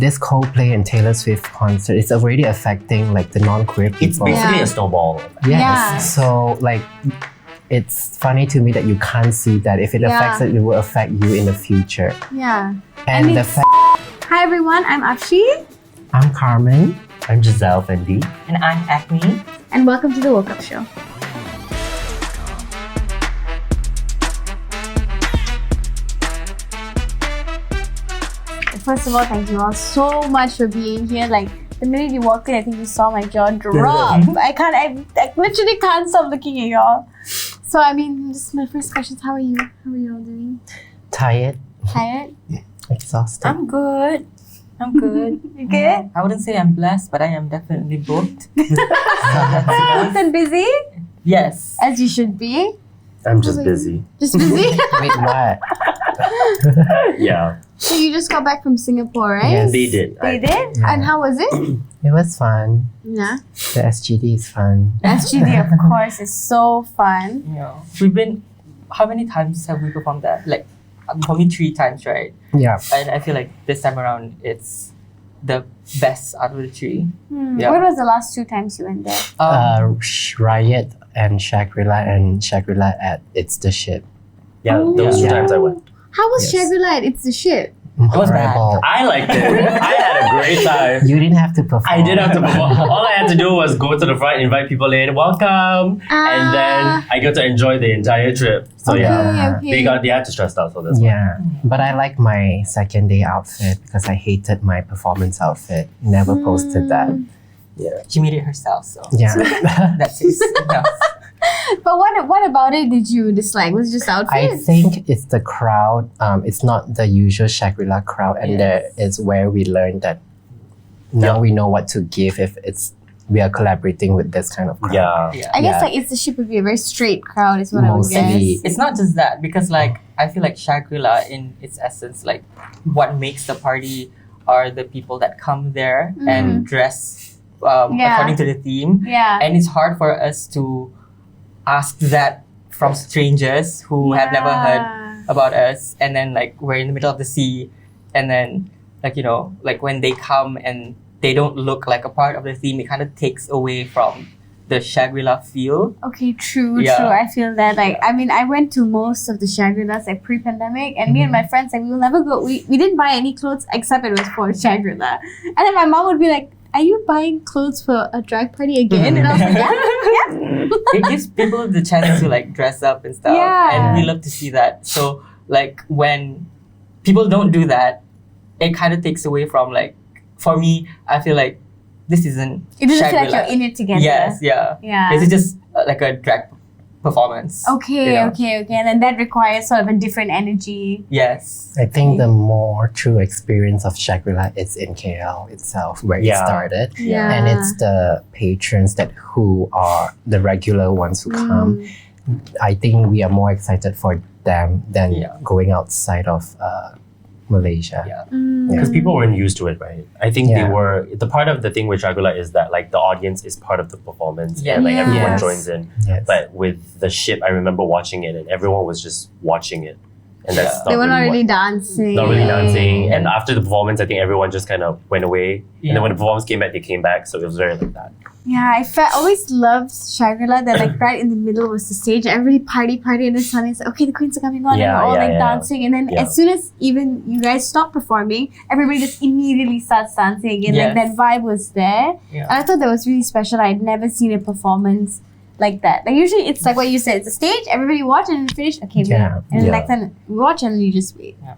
this Coldplay and Taylor Swift concert is already affecting like the non-queer people. It's basically a snowball. Yes. Yeah. So like, it's funny to me that you can't see that if it affects it will affect you in the future. Yeah. And mean, the fact. Hi everyone, I'm Afshi. I'm Carmen. I'm Giselle Fendi. And I'm Acne. And welcome to the Woke Up Show. First of all, thank you all so much for being here. Like, the minute you walked in, I think you saw my jaw drop. I literally can't stop looking at y'all. So, I mean, just my first question is, how are you? How are you all doing? Tired. Tired? Exhausted. I'm good. You good? I wouldn't say I'm blessed, but I am definitely booked. Booked and busy? Yes. As you should be. I'm just busy. Just busy? Wait, what? Yeah. So you just got back from Singapore, right? Yes. They did. They did? Yeah. And how was it? It was fun. Yeah. The SGD is fun. SGD, of course, is so fun. Yeah. We've been, how many times have we performed that? Like, for me, 3 times, right? Yeah. And I feel like this time around, it's the best out of the 3. Yeah. What was the last 2 times you went there? Riot and Shangri-La at It's the Ship. Yeah, those 2 times I went. How was Yes. Shangri-La at It's the Ship? was bad. Horrible. I liked it. I had a great time. You didn't have to perform. I did have to perform. All I had to do was go to the front, invite people in, welcome, and then I got to enjoy the entire trip. So yeah, Okay. they had to stress out for this one. Yeah, but I like my second day outfit because I hated my performance outfit. Never posted that. Yeah. She made it herself, so Yeah. that's enough. But what about it did you dislike? Was it just outfit? I think it's the crowd. It's not the usual Shangri-La crowd, and there is where we learned that now we know what to give if we are collaborating with this kind of crowd. Yeah. I guess Yeah. like It's the Ship would be a very straight crowd is what I would Mostly. guess. It's not just that, because like I feel like Shangri-La in its essence, like what makes the party are the people that come there and dress according to the theme. Yeah. And it's hard for us to ask that from strangers who have never heard about us, and then like we're in the middle of the sea, and then like, you know, like when they come and they don't look like a part of the theme, it kind of takes away from the Shangri-La feel. Okay, true. Yeah. I feel that. Like, I mean, I went to most of the Shangri-Las like pre-pandemic, and me and my friends like we will never go. We didn't buy any clothes except it was for Shangri-La, and then my mom would be like, "Are you buying clothes for a drag party again?" And I was like, "Yeah." It gives people the chance to like dress up and stuff, Yeah. and we love to see that. So like when people don't do that, it kind of takes away from, like, for me, I feel like this isn't It doesn't feel like Shangri-La. you're in it together. Yes, yeah. Yeah. This is just like a drag performance. Okay, you know? okay, and then that requires sort of a different energy. Yes. I think the more true experience of Shangri-La is in KL itself, where it started. Yeah. And it's the patrons who are the regular ones who come. I think we are more excited for them than going outside of Malaysia. Yeah. Because people weren't used to it, right? I think Yeah. they were. The part of the thing with Shangri-La is that like the audience is part of the performance, Yeah. and like everyone Yes. joins in. Yes. But with the ship, I remember watching it, and everyone was just watching it, and that's Yeah. not They were not really really dancing. not really dancing. And after the performance, I think everyone just kind of went away. Yeah. And then when the performance came back, they came back. So it was very like that. Yeah, I always loved Shangri-La that like right in the middle was the stage. Everybody party, and then suddenly it's like, okay, the queens are coming on, and Yeah, we're all yeah, like yeah. dancing. And then Yeah. as soon as even you guys stop performing, everybody just immediately starts dancing again. Like that Yes. vibe was there. Yeah. And I thought that was really special. I'd never seen a performance like that. Like usually it's like what you said, it's a stage, everybody watch and finish, okay, Yeah. wait. And Yeah. next time we watch and you just wait. Yeah.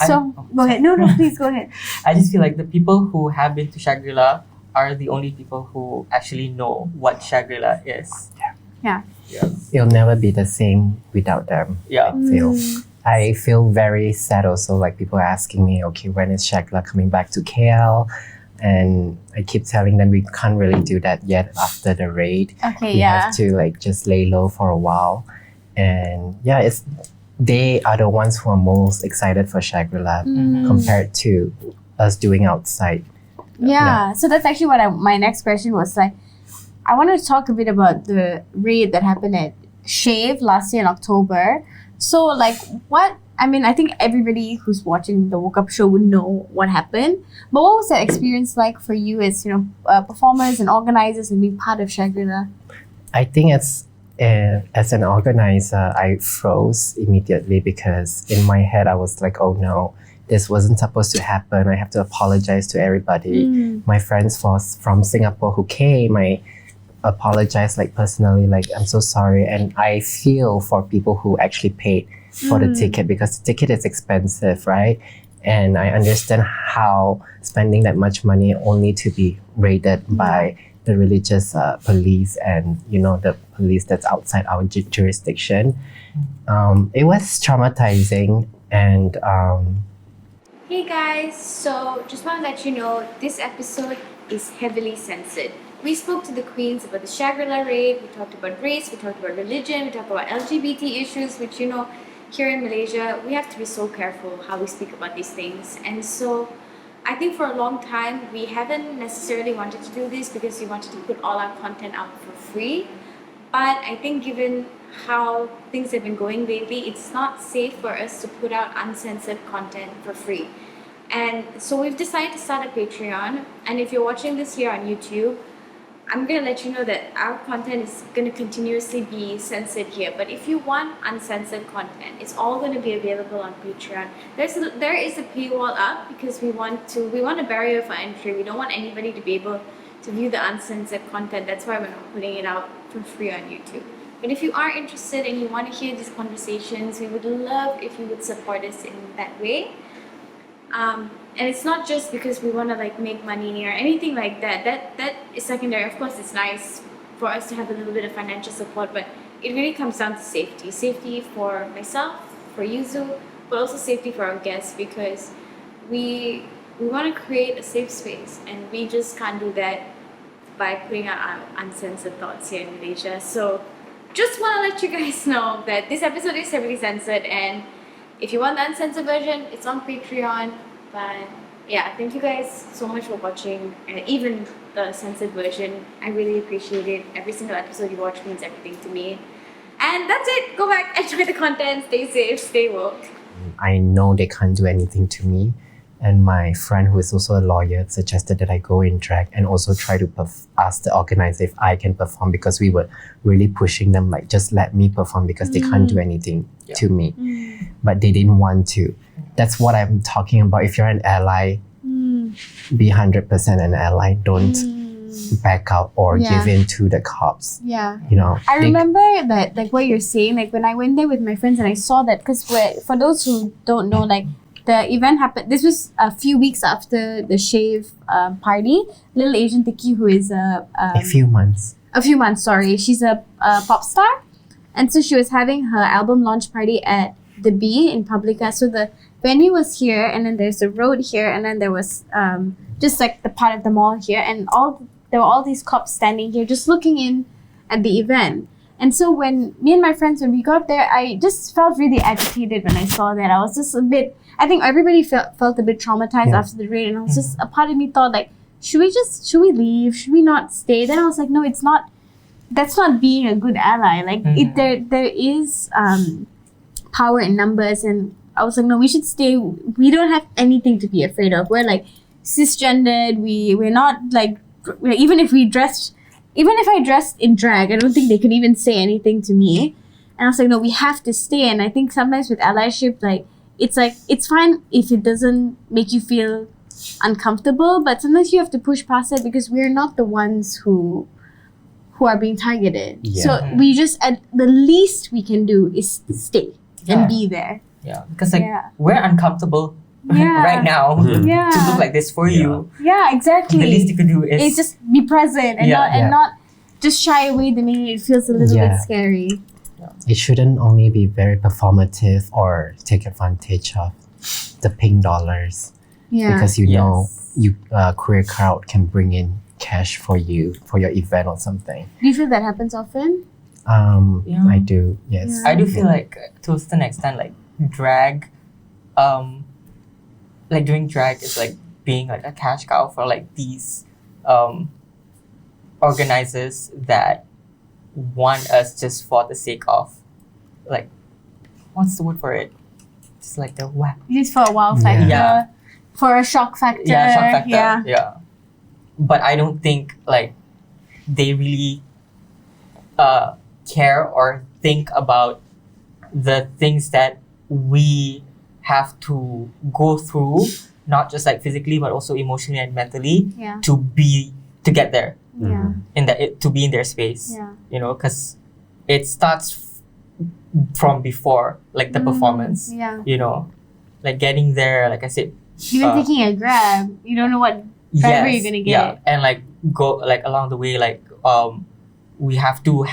So go ahead. No, please go ahead. I just feel like the people who have been to Shangri-La are the only people who actually know what Shangri-La is. Yeah. Yeah. It'll never be the same without them. Yeah. I feel very sad also, like people are asking me, okay, when is Shangri-La coming back to KL? And I keep telling them we can't really do that yet after the raid. Okay, We yeah. have to like just lay low for a while. And yeah, they are the ones who are most excited for Shangri-La compared to us doing outside. Yeah, so that's actually what my next question was like. I wanted to talk a bit about the raid that happened at Shave last year in October. So like what? I mean, I think everybody who's watching the Woke Up show would know what happened. But what was that experience like for you as performers and organizers and being part of Shangri-La? I think as an organizer, I froze immediately because in my head I was like, oh no, this wasn't supposed to happen. I have to apologize to everybody. My friends from Singapore who came, I apologize like personally, like I'm so sorry. And I feel for people who actually paid for the ticket because the ticket is expensive, right? And I understand how spending that much money only to be raided by the religious police and the police that's outside our jurisdiction. It was traumatizing and Hey guys, so just want to let you know this episode is heavily censored. We spoke to the queens about the Shangri-La raid, we talked about race, we talked about religion, we talked about LGBT issues, which here in Malaysia, we have to be so careful how we speak about these things. And so I think for a long time, we haven't necessarily wanted to do this because we wanted to put all our content out for free. But I think given how things have been going lately, it's not safe for us to put out uncensored content for free. And so we've decided to start a Patreon. And if you're watching this here on YouTube, I'm going to let you know that our content is going to continuously be censored here. But if you want uncensored content, it's all going to be available on Patreon. There is a paywall up because we want a barrier for entry. We don't want anybody to be able to view the uncensored content. That's why we're not putting it out for free on YouTube. But if you are interested and you want to hear these conversations, we would love if you would support us in that way. And it's not just because we want to make money or anything like that. That is secondary. Of course, it's nice for us to have a little bit of financial support, but it really comes down to safety. Safety for myself, for Yuzu, but also safety for our guests because we want to create a safe space and we just can't do that by putting out our uncensored thoughts here in Malaysia. So just want to let you guys know that this episode is heavily censored, and if you want the uncensored version, it's on Patreon. But yeah, thank you guys so much for watching, and even the censored version. I really appreciate it. Every single episode you watch means everything to me. And that's it. Go back, enjoy the content, stay safe, stay woke. I know they can't do anything to me. And my friend, who is also a lawyer, suggested that I go in drag and also try to ask the organizer if I can perform, because we were really pushing them, like, just let me perform because they can't do anything to me. But they didn't want to. That's what I'm talking about. If you're an ally, be 100% an ally. Don't back out or give in to the cops. Yeah. I remember that, like what you're saying, like when I went there with my friends and I saw that, because for those who don't know, like, the event happened. This was a few weeks after the shave party. Little Asian Tiki, who is a few months. Sorry, she's a pop star, and so she was having her album launch party at the B in Publica. So the venue was here, and then there's a road here, and then there was just like the part of the mall here, and there were all these cops standing here, just looking in at the event. And so when me and my friends, when we got there, I just felt really agitated when I saw that. I was just a bit. I think everybody felt a bit traumatized after the raid, and I was just, a part of me thought, like, should we leave? Should we not stay? Then I was like, no, it's not. That's not being a good ally. Like, there is power in numbers, and I was like, no, we should stay. We don't have anything to be afraid of. We're like cisgendered. We're not like, even if I dressed in drag, I don't think they could even say anything to me. And I was like, no, we have to stay. And I think sometimes with allyship, like, it's fine if it doesn't make you feel uncomfortable, but sometimes you have to push past it because we're not the ones who are being targeted. So we just, at the least we can do is stay and be there. Yeah, because we're uncomfortable right now to look like this for you. Yeah, exactly. The least you could do is just be present and not just shy away the minute it feels a little bit scary. It shouldn't only be very performative or take advantage of the pink dollars. Because queer crowd can bring in cash for you for your event or something. Do you feel that happens often? I do. Yes. I do feel like to a certain extent, like drag, like doing drag is like being like a cash cow for like these organizers that want us just for the sake of like what's the word for it? It's like the what? Just for a wow factor. Yeah. For a shock factor. Yeah, shock factor. Yeah. Yeah. But I don't think like they really care or think about the things that we have to go through, not just like physically but also emotionally and mentally Yeah. to get there Yeah. to be in their space. Yeah. You know, because it starts from before, like the performance. Yeah. You know, like getting there. Like I said, Even taking a Grab, you don't know what driver you're gonna get. yeah, and like go like along the way, like we have to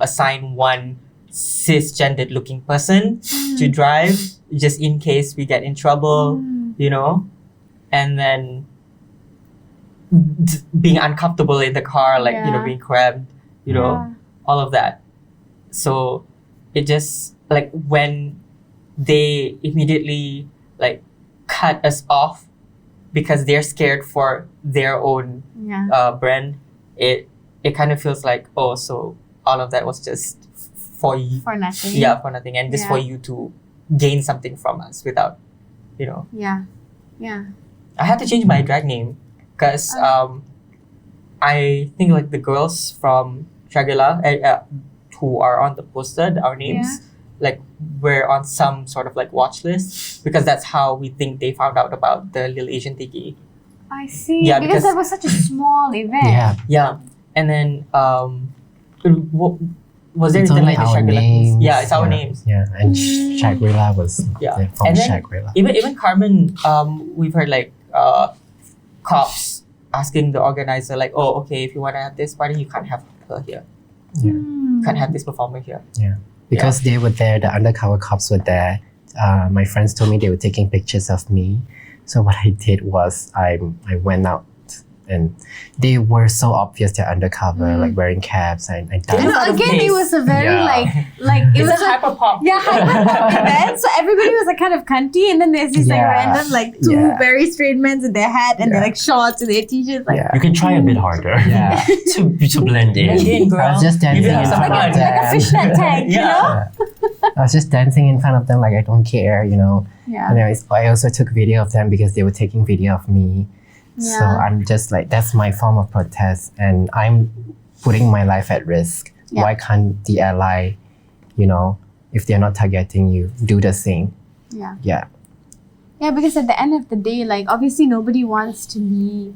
assign one cisgendered looking person to drive just in case we get in trouble, you know, and then being uncomfortable in the car, like you know, Yeah. being cramped, you know, all of that. So it just like when they immediately like cut us off because they're scared for their own Yeah. brand, it kind of feels like, oh, so all of that was just for you, For nothing. for nothing, and just for you to gain something from us without, you know. Yeah. Yeah. I had to change my drag name because I think like the girls from Shagila who are on the poster, our names, like were on some sort of like watch list because that's how we think they found out about the Little Asian Tiki. I see. Yeah, because because- that was such a small event. Yeah. Yeah, and then was there It's written only like the our Shagila names. piece? Yeah, it's our names. Yeah, and Shangri-La was Yeah. from And then- Shangri-La. Even Carmen, we've heard like cops asking the organizer like, oh, okay, if you want to have this party, you can't have her here. Yeah. You can't have this performer here. Because they were there, the undercover cops were there. My friends told me they were taking pictures of me. So what I did was I went out and they were so obvious they're undercover, like wearing caps. I And danced. out of again, it place. was a very Yeah. like it It's was a hyper pop. hyper event. So everybody was like kind of cunty, and then there's these like Yeah. random like two Yeah. very straight men in their hat and their Yeah. like shorts and their t-shirts. Like, Yeah. You can try a bit harder Yeah. to blend in. Blend in, girl. I was just dancing You in did front something of like a them. fishnet tank, you know? I was just dancing in front of them like I don't care, you know. Yeah. And I also took video of them because they were taking video of me. So Yeah. I'm just like, that's my form of protest and I'm putting my life at risk. Yeah. Why can't the ally, you know, if they're not targeting you, do the same? Yeah. Yeah. Yeah, because at the end of the day, like obviously nobody wants to be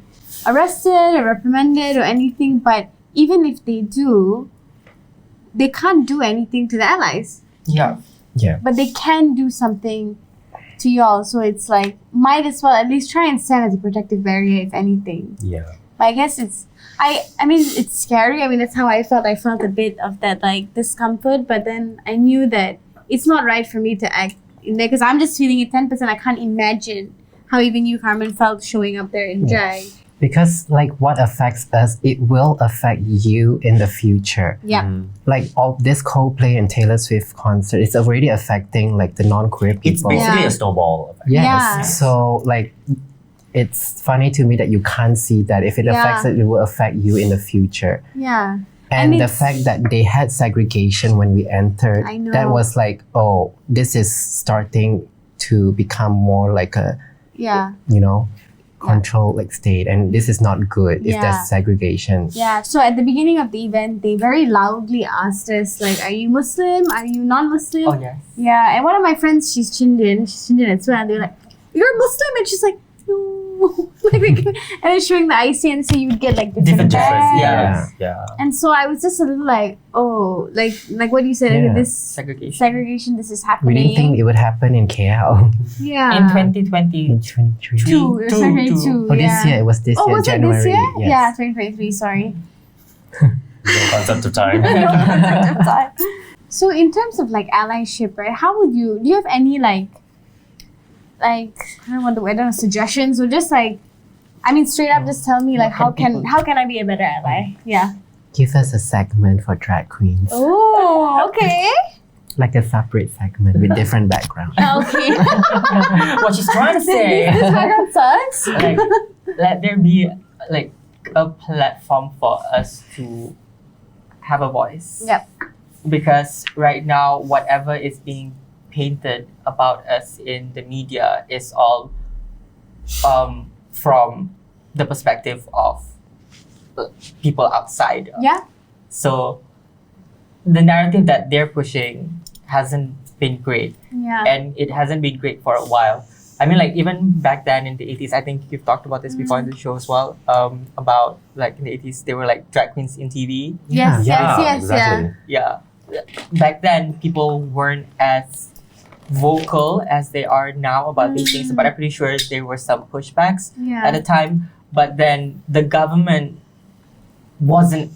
arrested or reprimanded or anything, but even if they do, they can't do anything to the allies. Yeah. But they can do something to y'all. So it's like, might as well at least try and stand as a protective barrier, if anything. Yeah. But I guess I mean, it's scary. I mean, that's how I felt. I felt a bit of that, like, discomfort. But then I knew that it's not right for me to act in there because I'm just feeling it 10%. I can't imagine how even you, Carmen, felt showing up there in drag. Because like what affects us, it will affect you in the future. Yeah. Like all this Coldplay and Taylor Swift concert, it's already affecting like the non-queer people. It's basically Yeah. a snowball effect. Yes. Yeah. So like it's funny to me that you can't see that if it affects it will affect you in the future. Yeah. And the it's- fact that they had segregation when we entered, I know. that was like, oh, this is starting to become more like a, Yeah. you know, control like state. And this is not good if Yeah. there's segregation. Yeah. So at the beginning of the event, they very loudly asked us, like, are you Muslim? Are you non-Muslim? Oh yes. Yeah, and one of my friends, she's Indian as well, and they're like, "You're Muslim," and she's like, "No," and then showing the IC, and so you'd get like different Different bags. yeah. Yeah. And so I was just a little like, oh, like what you said, Yeah. this Segregation. segregation, this is We happening. didn't think it would happen in KL yeah. In 2020. in 2023. Two, it was Two, 2022. Oh, yeah. this year, it was this Oh, year, was January. it this year? Yes. Yeah, 2023. Sorry. No concept of time. So in terms of like allyship, right? How would do you have any like I don't know, suggestions or just like, I mean, straight up, just tell me like how can I be a better ally? Yeah. Give us a segment for drag queens, Oh, okay. like a separate segment with different background. Okay. What she's trying to say. This background sucks. Like, let there be like a platform for us to have a voice. Yep. Because right now, whatever is being painted about us in the media is all from the perspective of people outside. Yeah. So the narrative that they're pushing hasn't been great, Yeah. and it hasn't been great for a while. I mean, like even back then in the 80s, I think you've talked about this before in the show as well. About like in the 80s, they were like drag queens in TV. Yes, Yeah. yes, exactly. Yeah, back then people weren't as vocal as they are now about these things, but I'm pretty sure there were some pushbacks yeah. at the time. But then the government wasn't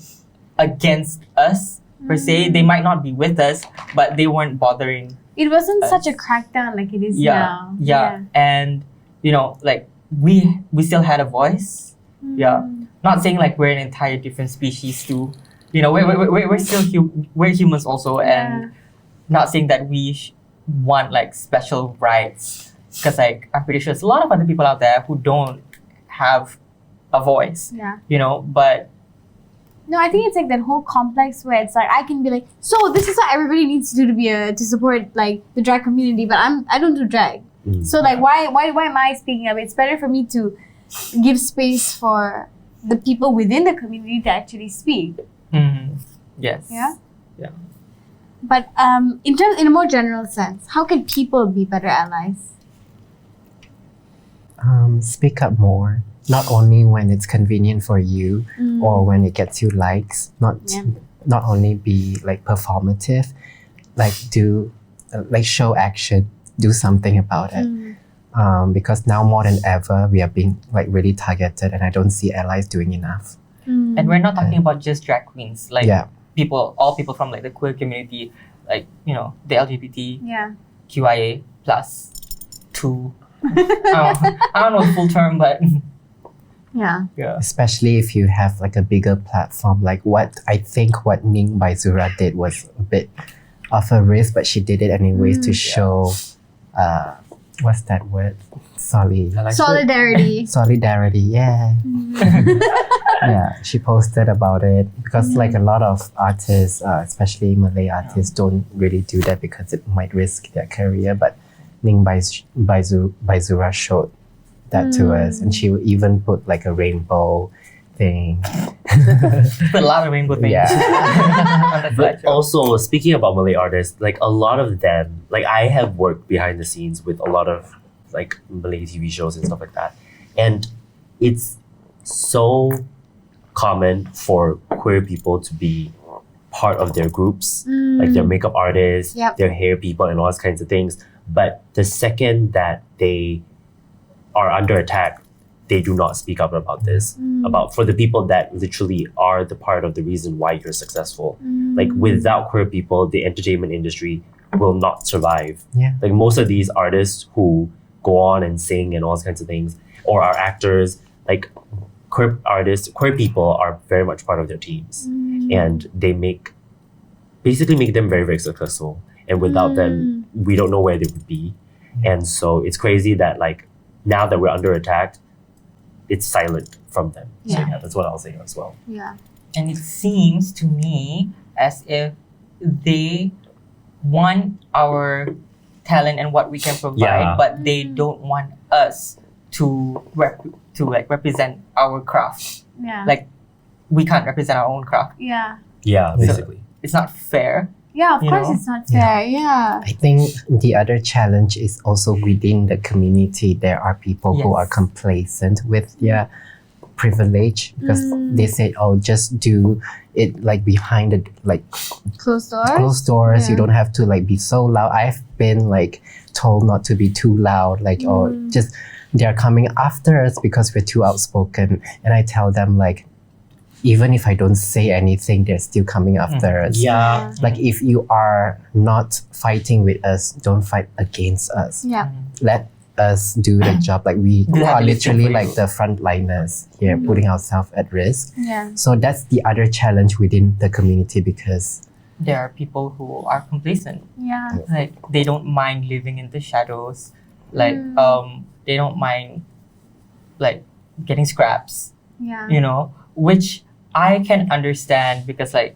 against us per se. They might not be with us, but they weren't bothering. It wasn't us. such a crackdown like it is Yeah, now. yeah, and you know, like we still had a voice. Yeah, not saying like we're an entire different species too. You know, we're still we're humans also, and not saying that we want like special rights, because like I'm pretty sure there's a lot of other people out there who don't have a voice. Yeah. You know, but No, I think it's like that whole complex where it's like I can be like, so this is what everybody needs to do to support like the drag community, but I don't do drag. So like why am I speaking up? It's better for me to give space for the people within the community to actually speak. yes, Yeah. yeah. But in a more general sense, how can people be better allies? Speak up more. Not only when it's convenient for you or when it gets you likes. Not only be like performative, like do like show action, do something about it. Because now more than ever we are being like really targeted, and I don't see allies doing enough. And we're not talking about just drag queens, like Yeah. all people from like the queer community, like you know the LGBT Yeah. QIA plus 2. I don't know the full term, but Yeah. yeah. Especially if you have like a bigger platform, like what I think what Ning by Zura did was a bit of a risk, but she did it anyways to show what's that word? Solidarity. Solidarity, yeah. Yeah, she posted about it because like a lot of artists, especially Malay artists, don't really do that because it might risk their career. But Ning by Zura showed that to us, and she would even put like a rainbow thing. Put a lot of rainbow things. Yeah. on the But slideshow. also, speaking about Malay artists, like a lot of them, like I have worked behind the scenes with a lot of like Malay TV shows and stuff like that. And it's so common for queer people to be part of their groups, like their makeup artists, Yep. their hair people, and all those kinds of things. But the second that they are under attack, they do not speak up about this. About for the people that literally are the part of the reason why you're successful. Like without queer people, the entertainment industry will not survive. Yeah. Like most of these artists who go on and sing and all those kinds of things, or are actors, like queer artists, queer people are very much part of their teams, and they basically make them very, very successful. And without them, we don't know where they would be. And so it's crazy that like now that we're under attack, it's silent from them. So Yeah. yeah, that's what I'll say as well. Yeah. And it seems to me as if they want our talent and what we can provide, Yeah. but they don't want us to represent our craft. Yeah. Like we can't represent our own craft. Yeah. Yeah, basically. It's not fair. Yeah, of You course know? it's not fair. Yeah. I think the other challenge is also within the community. There are people who are Yes. complacent with their privilege because they say, "Oh, just do it like behind the like Closed doors. closed doors. You Yeah. don't have to like be so loud." I've been like told not to be too loud, like or just they're coming after us because we're too outspoken, and I tell them like, even if I don't say anything, they're still coming after us. Yeah. Like if you are not fighting with us, don't fight against us. Yeah. Let us do the job. Like we Do the are heavy lifting literally for you. like the frontliners here, putting ourselves at risk. Yeah. So that's the other challenge within the community because There are people who are complacent. Yeah. Like they don't mind living in the shadows. Like they don't mind like getting scraps. Yeah. You know, which I can understand because like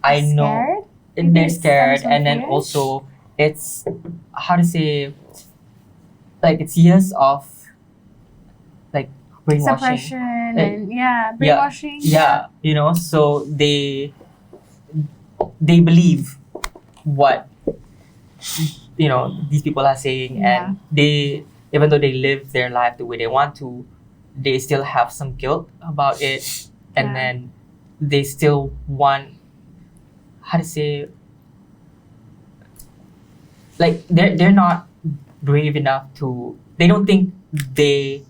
I know Scared? they're Maybe scared, some and then fears? also it's how to say, like it's years of like brainwashing. Suppression Like, and brainwashing. Yeah, you know, so they believe what you know these people are saying, and they, even though they live their life the way they want to, they still have some guilt about it, and then they still want, how to say, like they're not brave enough to, they don't think they,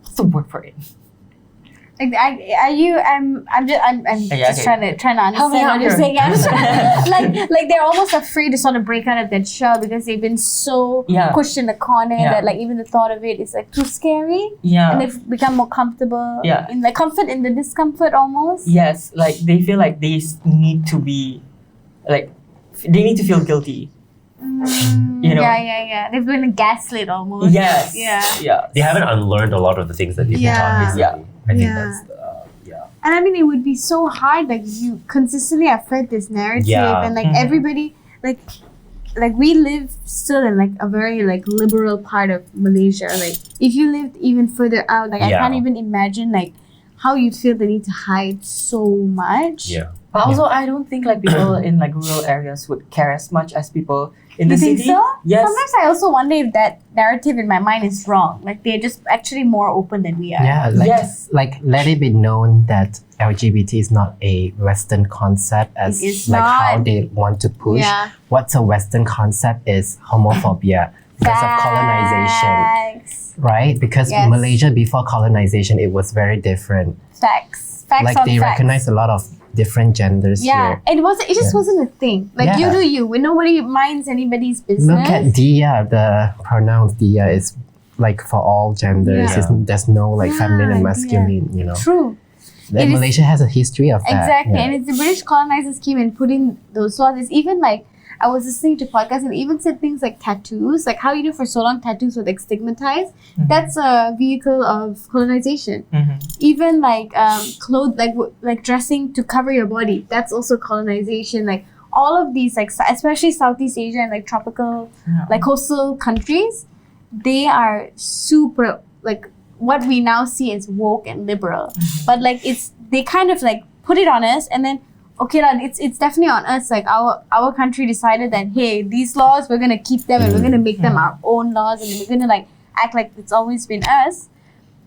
what's the word for it? Like, I'm just trying to Help me understand out what you're here. saying. I'm just like they're almost afraid to sort of break out of that shell because they've been so pushed in the corner that like even the thought of it is like too scary. Yeah. And they've become more comfortable. Yeah. In like comfort in the discomfort almost. Yes, like they feel like they need to be, like they need to feel guilty. You know? Yeah. They've been gaslit almost. Yes. Yeah. They haven't unlearned a lot of the things that they've been taught recently. Yeah. I think Yeah. that's And I mean, it would be so hard. Like you consistently have fed this narrative, and like everybody, like we live still in like a very like liberal part of Malaysia. Like if you lived even further out, like I can't even imagine like how you'd feel the need to hide so much. Yeah. But also, I don't think like people in like rural areas would care as much as people in the You city. think so? Yes. Sometimes I also wonder if that narrative in my mind is wrong. Like they're just actually more open than we are. Yeah, like, Yes. like let it be known that LGBT is not a Western concept as It is like how not. they want to push. Yeah. What's a Western concept is homophobia because of colonization, Facts. right? Because Yes. Malaysia before colonization, it was very different. Facts. Facts Like on they facts. recognize a lot of different genders Yeah, here. it just wasn't a thing. Like you Yeah. do you, when nobody minds anybody's business. Look at Dia, the pronouns Dia is like for all genders. Yeah. There's no like feminine and Dia. masculine, you know. True. Then It is- Malaysia has a history of that. Exactly. yeah. And it's the British colonizers came and put in those laws. It's even like I was listening to podcasts and it even said things like tattoos, like how you know for so long tattoos were like stigmatized. That's a vehicle of colonization. Even like clothes, like dressing to cover your body. That's also colonization. Like all of these, like especially Southeast Asia and like tropical, like coastal countries, they are super like what we now see as woke and liberal. But like they kind of like put it on us and then okay, it's definitely on us. Like our country decided that hey, these laws we're gonna keep them and we're gonna make them our own laws and we're gonna like act like it's always been us.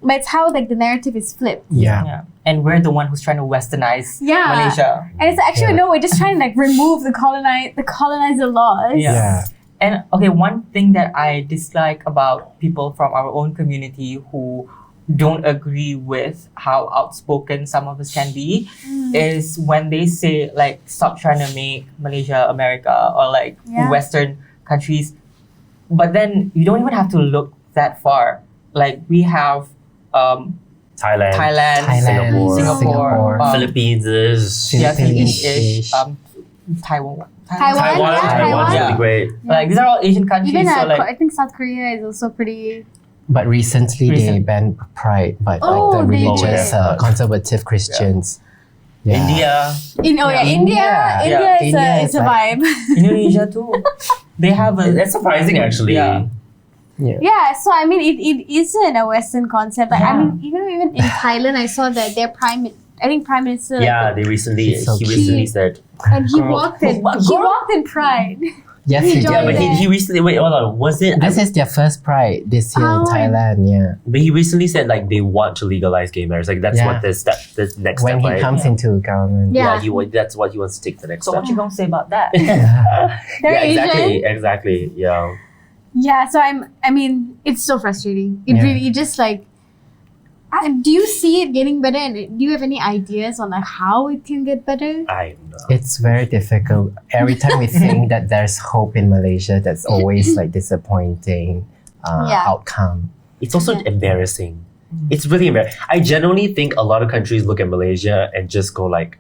But it's how like the narrative is flipped. Yeah. And we're the one who's trying to westernize Yeah. Malaysia. And it's actually no, we're just trying to like remove the colonizer laws. Yeah. And okay, one thing that I dislike about people from our own community who don't agree with how outspoken some of us can be is when they say like stop trying to make Malaysia America or like Western countries, but then you don't even have to look that far. Like we have Thailand, Singapore, Philippines is Philippines-ish, Taiwan. Taiwan's Yeah. really great. Like these are all Asian countries. Even so like I think South Korea is also pretty. But recently they banned Pride by Oh, like the they religious did. conservative Christians. Yeah. India, India Yeah. is India it's is a like- vibe. Indonesia too. They have a that's surprising actually. Yeah. Yeah, so I mean, it isn't a Western concept. Like I Yeah. mean, even in Thailand, I saw that their prime minister. like, Yeah, they recently It's so he cute. recently said and he Girl. walked in. What, He girl? walked in pride. Yes, He he joined yeah, did. but it. he recently wait hold on was it This is their first Pride this year in Oh, Thailand. Yeah. but he recently said like they want to legalize gay marriage, like that's Yeah. what this next When step, he right? comes into government. Yeah. That's what he wants to take the next So step. what you gonna say about that? They're Exactly. Yeah. Yeah, so I mean, it's so frustrating. It Yeah. really, it just like. Do you see it getting better? And do you have any ideas on like how it can get better? I know. It's very difficult. Every time we think that there's hope in Malaysia, that's always like disappointing outcome. It's also Yeah. embarrassing. It's really embarrassing. I genuinely think a lot of countries look at Malaysia and just go like,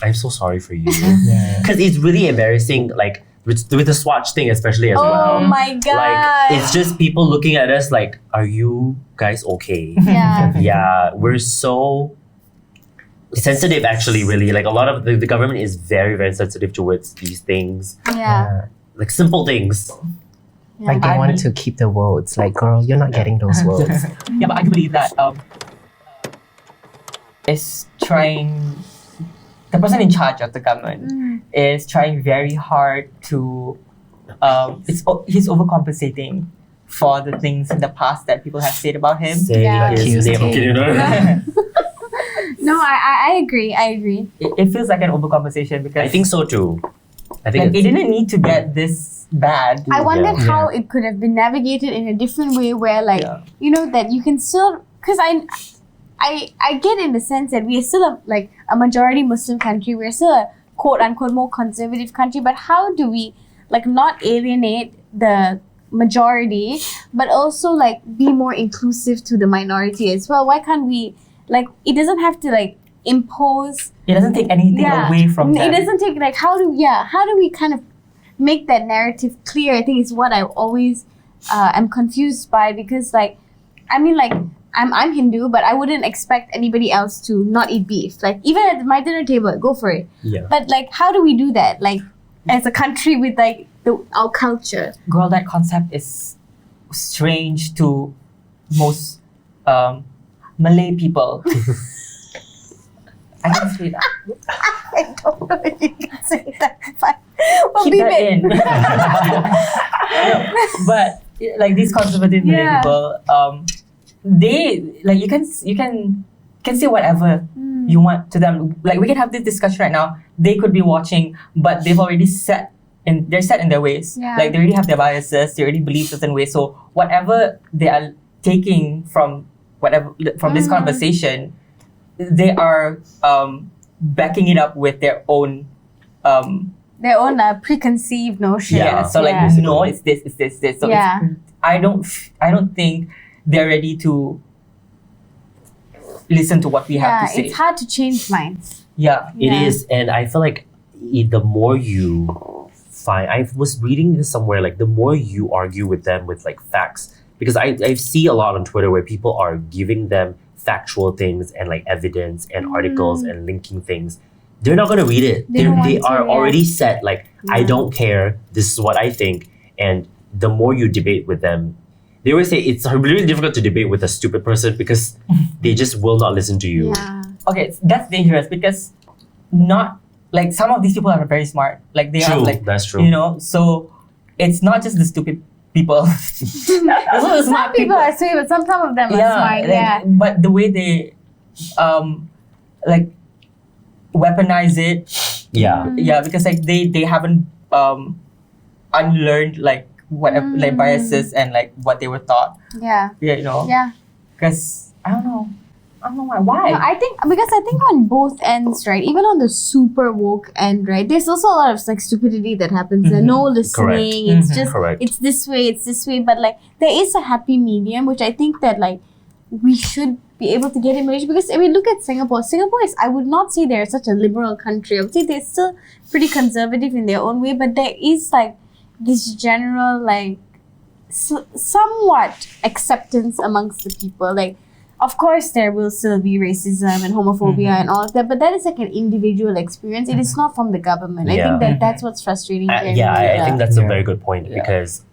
I'm so sorry for you. Yeah. Because it's really embarrassing, like with the Swatch thing especially as Oh well. my god! Like it's just people looking at us like, are you guys okay? yeah. Yeah, we're so sensitive actually, really. Like a lot of the government is very, very sensitive towards these things. Yeah. like simple things. Like they I want mean- to keep the votes. Like, girl, you're not getting those votes. Yeah, but I do believe that is trying. The person in charge of the government is trying very hard to. He's overcompensating for the things in the past that people have said about him. Say Yeah. his name. Accused Okay, no. No, I agree. I agree. It feels like an overcompensation because I think so too. I think like, it didn't need to get this bad. I wondered Yeah. how it could have been navigated in a different way where like Yeah. you know that you can still because I get in the sense that we are still a majority Muslim country. We're still a quote unquote more conservative country, but how do we like not alienate the majority but also like be more inclusive to the minority as well? Why can't we like it doesn't have to like impose It doesn't take anything away from them. it doesn't take like how do we kind of make that narrative clear? I think is what I always am confused by because like I mean like I'm Hindu but I wouldn't expect anybody else to not eat beef. Like even at my dinner table, go for it. Yeah. But like how do we do that? Like as a country with like our culture. Girl, that concept is strange to most Malay people. I can say that. I don't know if you can say that, but we'll Keep leave that it. in. But like these conservative Malay Yeah. people, they like you can say whatever you want to them. Like we can have this discussion right now. They could be watching, but they've already they're set in their ways. Yeah. Like they already have their biases. They already believe certain ways. So whatever they are taking from this conversation, they are backing it up with their own Their own preconceived notion. Yeah. So like Yeah. no, it's this. So Yeah. I don't think they're ready to listen to what we have Yeah, to say. it's hard to change minds. Yeah. It Yeah. is, and I feel like the more you find, I was reading this somewhere, like the more you argue with them with like facts, because I see a lot on Twitter where people are giving them factual things and like evidence and articles and linking things. They're not gonna read it. They don't They want to, are yeah. already set. Like I Yeah. don't care. This is what I think. And the more you debate with them, they always say it's really difficult to debate with a stupid person because they just will not listen to you. Yeah. Okay, that's dangerous because not like some of these people are very smart. Like they are True, like that's true. you know. So it's not just the stupid people. There's also the Some smart people are sweet, but some of them are smart. like, Yeah. But the way they like weaponize it, Yeah. yeah, because like they haven't unlearned like whatever like biases and like what they were taught. Yeah. Yeah, you know. Yeah. Because I don't know why. No, I think on both ends, right? Even on the super woke end, right? There's also a lot of like stupidity that happens. There. No listening. It's just Correct. it's this way. But like there is a happy medium, which I think that like we should be able to get in Malaysia because I mean look at Singapore. Singapore is I would not say they're such a liberal country. I would say they're still pretty conservative in their own way, but there is like this general like somewhat acceptance amongst the people. Like of course there will still be racism and homophobia and all of that, but that is like an individual experience. It is not from the government. I think that that's what's frustrating here in Yeah, I Malaysia. think that's a Yeah. very good point because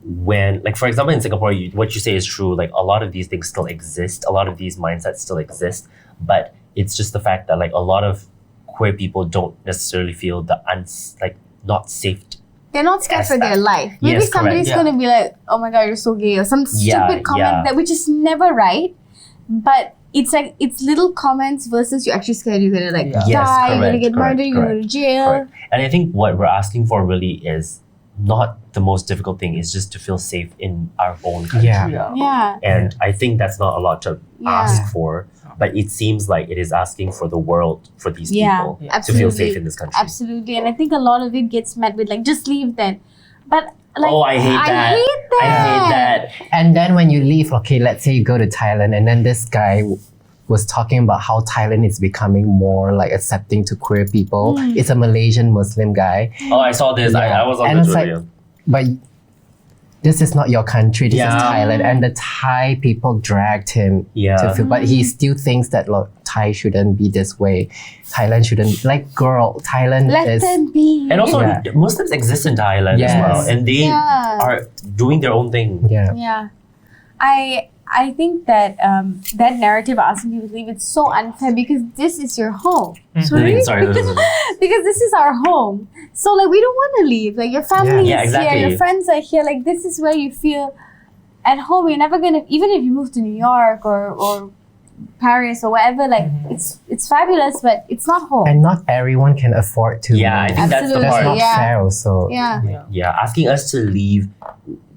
when, like, for example, in Singapore, what you say is true. Like, a lot of these things still exist. A lot of these mindsets still exist. But it's just the fact that, like, a lot of queer people don't necessarily feel not safe. They're not scared As for their that. life. Maybe Yes, somebody's correct, yeah. gonna be like, "Oh my god, you're so gay," or some Yeah, stupid comment yeah. that which is never right. But it's like it's little comments versus you're actually scared you're gonna like Yeah. die, Yes, you're gonna correct, get correct, murdered, you're gonna go to jail. Correct. And I think what we're asking for really is not the most difficult thing. Is just to feel safe in our own country. Yeah. Yeah, And I think that's not a lot to Yeah. ask for. But it seems like it is asking for the world, for these yeah, people, to absolutely. feel safe in this country. Absolutely, and I think a lot of it gets met with like, just leave then. But like, Oh, I hate that. I hate that. I hate that. And then when you leave, okay, let's say you go to Thailand, and then this guy was talking about how Thailand is becoming more like accepting to queer people. It's a Malaysian Muslim guy, Oh, I saw this. Yeah. I was on And the it's like- Twitter. but this is not your country. This is Yeah. Thailand, and the Thai people dragged him Yeah. to feel. But he still thinks that like, Thai shouldn't be this way. Thailand shouldn't like girl. Thailand Let is them be. And also, Yeah. Muslims exist in Thailand as Yes. well, and they Yeah. are doing their own thing. yeah. Yeah. I think that that narrative asking people to leave, it's so unfair because this is your home. Sorry? Sorry. Because this is our home. So like we don't want to leave. Like your family Yeah, is exactly. here, your friends are here. Like this is where you feel at home. You're never gonna, even if you move to New York or Paris or whatever, like it's fabulous, but it's not home. And not everyone can afford to. Yeah, I think that's the Absolutely, that's part. not yeah. fair. Also. Yeah. Yeah, asking us to leave,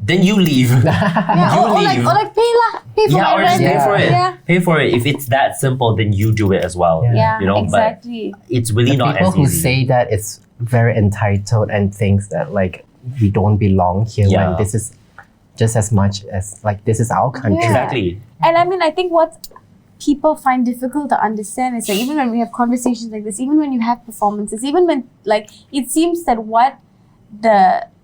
then you leave. Yeah. You Or leave. like pay for Yeah, my or just rent. pay for it. Yeah. Pay for it. If it's that simple, then you do it as well. Yeah. Yeah, You know, exactly. but it's really The not people as who easy. say that it's very entitled and thinks that like we don't belong here Yeah. when this is just as much as like this is our country. Yeah. Exactly. And I mean, I think what people find difficult to understand is like even when we have conversations like this, even when you have performances, even when like it seems that what the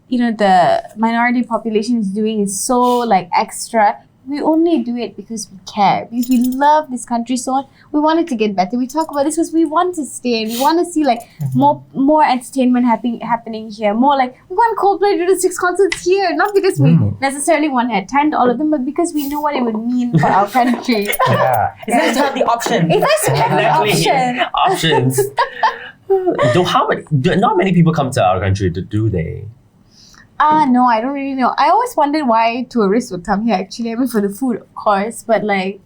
the minority population is doing is so like extra. We only do it because we care, because we love this country so much. We want it to get better. We talk about this because we want to stay and we want to see like more entertainment happening here. More like we want Coldplay to do 6 concerts here, not because we necessarily want to attend all of them, but because we know what it would mean for our country. Yeah. It's nice to have the option. It's nice to have the option. Options. Not many people come to our country, do they? No, I don't really know. I always wondered why tourists would come here actually. I mean for the food, of course, but like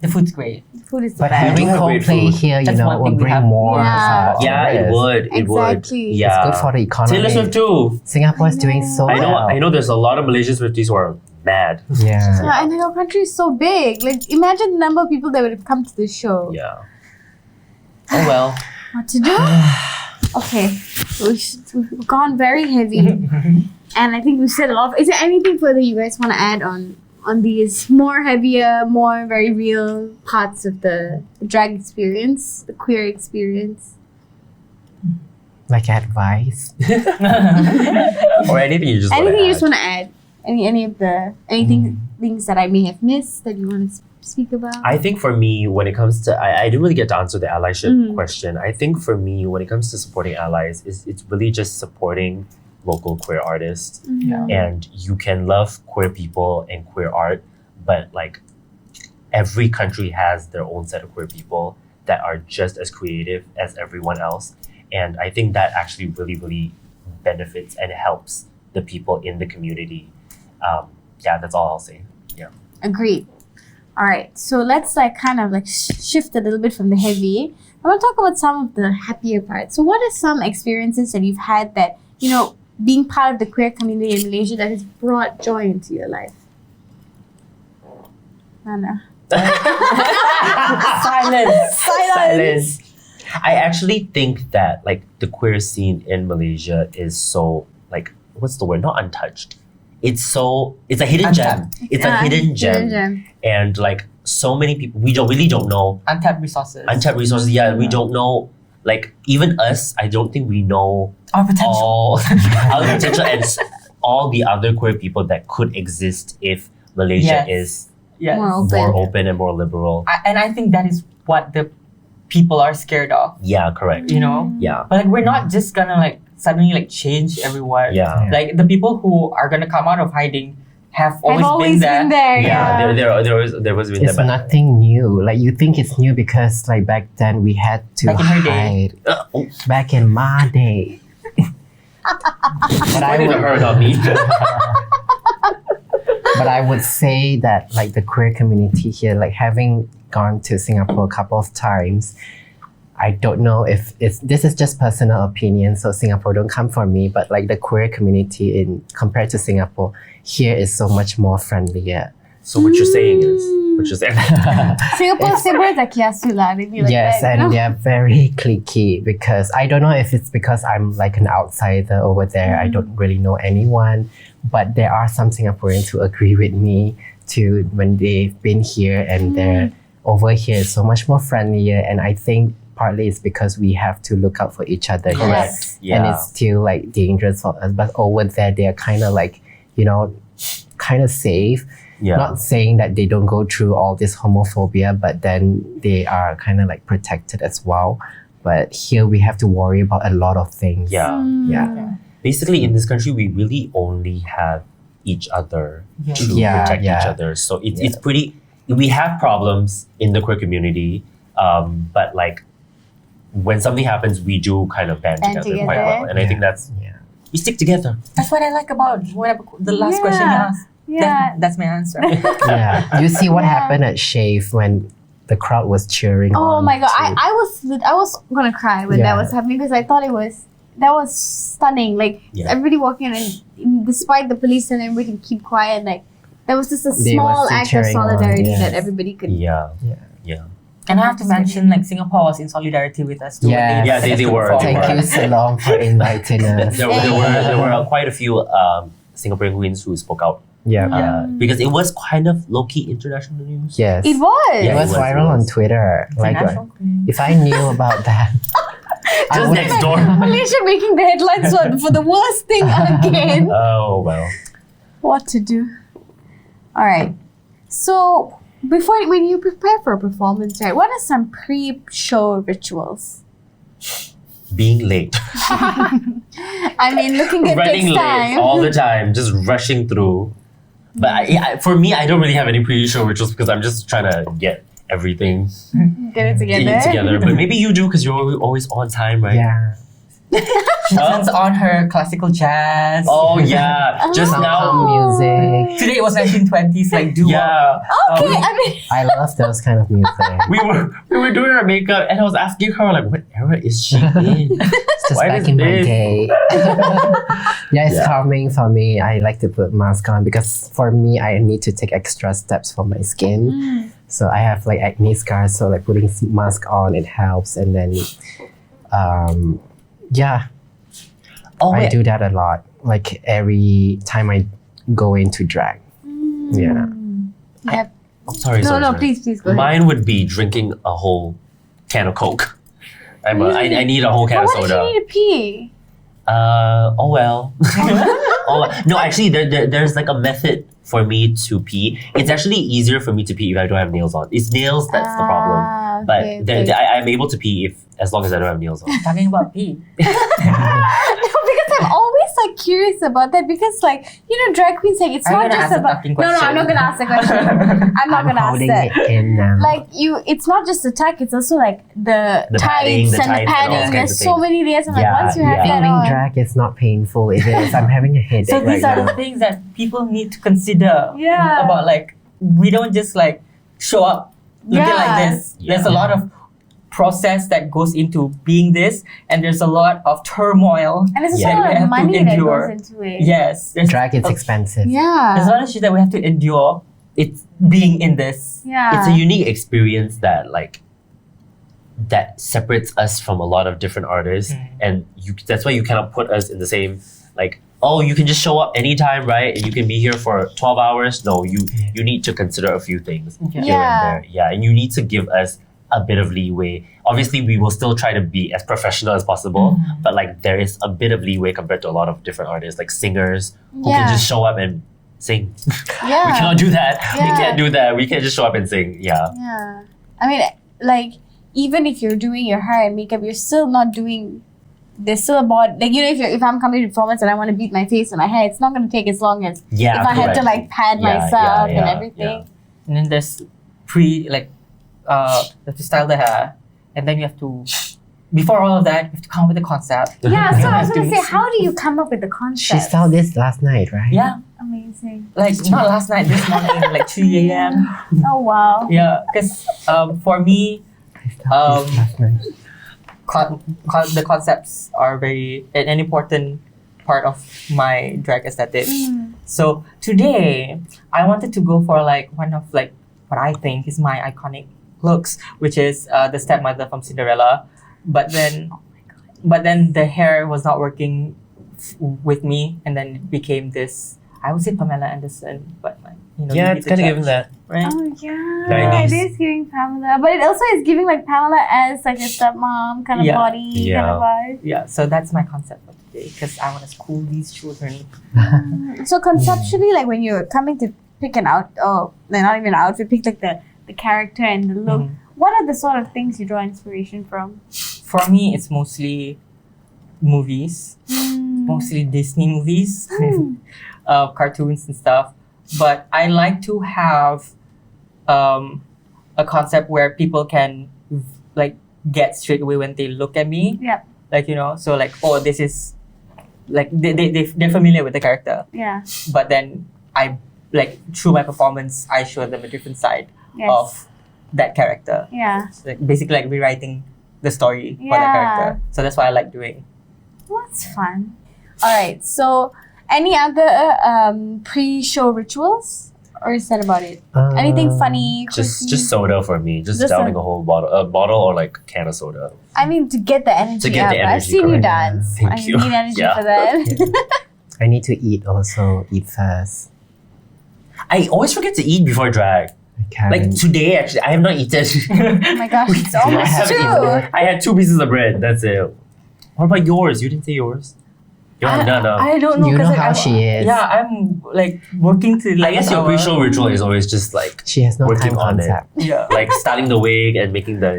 The food's great. food is the But best. having have great Coldplay food. here, That's one will thing we bring have. more. Yeah. Yeah, it tourists. would. It would. Exactly. Yeah. It's good for the economy. Taylor Swift too. Singapore is doing so I well. know. There's a lot of Malaysian Swifties who are mad. Yeah. Yeah, and our country is so big. Like imagine the number of people that would have come to the show. Yeah. Oh well. What to do? Okay, we've gone very heavy, and I think we've said a lot. Is there anything further you guys want to add on these more heavier, more very real parts of the drag experience, the queer experience? Like advice. Or anything you just Anything you just want want to add? Any of the things that I may have missed that you want to speak about? I think for me, when it comes to, I didn't really get to answer the allyship question. I think for me, when it comes to supporting allies, it's really just supporting local queer artists. Yeah. And you can love queer people and queer art, but like every country has their own set of queer people that are just as creative as everyone else. And I think that actually really, really benefits and helps the people in the community. Yeah, that's all I'll say. Yeah. Agreed. All right, so let's like kind of like shift a little bit from the heavy. I want to talk about some of the happier parts. So what are some experiences that you've had that, being part of the queer community in Malaysia that has brought joy into your life? Nana. Silence. I actually think that like the queer scene in Malaysia is so like, what's the word? Not untouched. It's a hidden gem. It's a hidden gem. And like so many people, we really don't know. Untapped resources. Yeah, we don't know. Like even us, I don't think we know Our potential. all our potential and all the other queer people that could exist if Malaysia Yes. is Yes. More more open and more liberal. And I think that is what the people are scared of. Yeah, correct. You know. Yeah, But like we're not just gonna like suddenly like change everyone. yeah. Like the people who are gonna come out of hiding have always, I've always been there. Yeah, Yeah. there was been It's that. nothing new. Like you think it's new because like back then we had to Back in her day. hide. Back in my day. But Why did it hurt on me? But I would say that like the queer community here, like having gone to Singapore a couple of times, I don't know if this is just personal opinion, so Singapore don't come for me, but like the queer community compared to Singapore, here is so much more friendlier. So what you're saying is, Singapore is like kiasu lah. They be like Yes, that, and they're very cliquey because I don't know if it's because I'm like an outsider over there. I don't really know anyone, but there are some Singaporeans who agree with me too when they've been here and they're over here is so much more friendlier. And I think partly it's because we have to look out for each other. Yes. And Yeah. it's still like dangerous for us. But over there, they're kind of like, kind of safe. Yeah. Not saying that they don't go through all this homophobia, but then they are kind of like protected as well. But here we have to worry about a lot of things. Yeah. Yeah. Basically, in this country, we really only have each other to Yeah, protect each yeah. other. So it's pretty. We have problems in the queer community, but like when something happens, we do kind of band together quite well, and I think that's we stick together. That's what I like about the last question you asked. Yeah. That's my answer. Yeah. You see what happened at Shave when the crowd was cheering. Oh on my god, to- I was gonna cry when that was happening because I thought that was stunning. Like everybody walking and despite the police and everybody keep quiet, like that was just a They small were still act of cheering on, solidarity yes. that everybody could. Yeah. And I have to mention, like, Singapore was in solidarity with us too. Yes. Yeah, they were. Thank you, Salom, for inviting us. There were quite a few Singaporean queens who spoke out. Yeah. Because it was kind of low-key international news. Yes. It was. It was it viral was. on Twitter. Like, International queen. if I knew about that, I Just would- next door. Malaysia making the headlines for the worst thing again. Oh, well. What to do? All right. So when you prepare for a performance, right? What are some pre-show rituals? Being late. I mean, looking good Running takes late time. all the time, just rushing through. But for me, I don't really have any pre-show rituals because I'm just trying to get everything Get it together. But maybe you do because you're always on time, right? yeah. She turns on her classical jazz. Oh yeah. Just Some now. music. Today it was 1920s, like doo-wop. Yeah. Okay, I mean, I love those kind of music. We were doing her makeup and I was asking her like, what era is she in? It's just Why back is in my this? day. It's calming for me. I like to put mask on because for me, I need to take extra steps for my skin. So I have like acne scars, so like putting mask on, it helps. And then, Oh I wait. do that a lot. Like every time I go into drag. Yeah. Oh, sorry. no, please go ahead. Mine would be drinking a whole can of Coke. I need a whole can But of what if soda. you need to pee? Oh well. No, actually, there's like a method for me to pee. It's actually easier for me to pee if I don't have nails on. It's nails that's the problem. But Okay. I'm able to pee as long as I don't have nails on. Talking about pee. No, because I'm always like curious about that because like drag queens like it's Are you not gonna just ask a about tucking no I'm question? not gonna ask the question. I'm not I'm gonna ask holding that. it in now. Like it's not just the tuck, it's also like the padding, tights the and the tights and all padding. kinds There's of so things. many layers and like Yeah, once you have yeah. that Feeling on. drag is not painful. It is. I'm having a headache So these right are now. the things that people need to consider. Yeah. About like, we don't just like show up looking like this. There's a lot of process that goes into being this, and there's a lot of turmoil. And there's Yeah. a we lot have of to money that endure. goes into it. Yes. Drag is expensive. There's a Yeah. lot of shit that we have to endure. It's being in this. Yeah. It's a unique experience that separates us from a lot of different artists, and that's why you cannot put us in the same like. Oh, you can just show up anytime, right? And you can be here for 12 hours. No, you need to consider a few things here Yeah. and there. Yeah, and you need to give us a bit of leeway. Obviously, we will still try to be as professional as possible, but like there is a bit of leeway compared to a lot of different artists, like singers who Yeah. can just show up and sing. Yeah. We cannot do that. We Yeah. can't do that. We can't just show up and sing. Yeah. Yeah. I mean, like, even if you're doing your hair and makeup, you're still not doing. There's still a bod. Like, if I'm coming to performance and I want to beat my face and my hair, it's not going to take as long as Yeah. if I had to, correct. like, pad Yeah, myself yeah, and yeah, everything. And then there's you have to style the hair, and then you have to, before all of that, you have to come up with a concept. Yeah, so I was have going to to say, how do you come up with the concept? She styled this last night, right? Yeah, Amazing. like not last night, this morning, like 3 a.m. Oh, wow. Yeah, because for me, I styled this last night. the concepts are an important part of my drag aesthetic. So today, I wanted to go for like one of like what I think is my iconic looks, which is the stepmother from Cinderella. But then the hair was not working with me, and then it became this. I would say Pamela Anderson, but like, Yeah, you it's need to kind of giving judge, that. right? Oh, yeah. Very nice. It is giving Pamela. But it also is giving, like, Pamela as, like, a stepmom kind of Yeah. body kind of vibe. Yeah, so that's my concept for today because I want to school these children. So conceptually, like when you're coming to pick an out, oh, no, not even an outfit, pick like the character and the look, what are the sort of things you draw inspiration from? For me, it's mostly movies, mostly Disney movies, cartoons and stuff. But I like to have a concept where people can like get straight away when they look at me. Yep. Like, you know, so like, oh, this is like they're familiar with the character. Yeah. But then I like through my performance I show them a different side Yes. of that character. Yeah. So, like, basically like rewriting the story for that Yeah. character. So that's what I like doing. Well, that's fun. All right. So, any other pre-show rituals, or is that about it? Anything funny? Just quirky? soda for me. Just Just downing a whole bottle or like a can of soda. I mean, to get the energy To get up. the I've energy, seen you correct. dance. Thank I you. need energy Yeah. for that. I need to eat also. Eat first. I always forget to eat before drag. I can't. Like today, actually, I have not eaten. Oh my gosh, it's I almost haven't two. eaten. I had 2 pieces of bread. That's it. What about yours? You didn't say yours. You haven't done. I don't know. you know 'cause, like, how I'm- she is. Yeah, I'm like working to. I guess your pre-show ritual is always just like She has no working time on it. concept. Yeah. like styling the wig and making the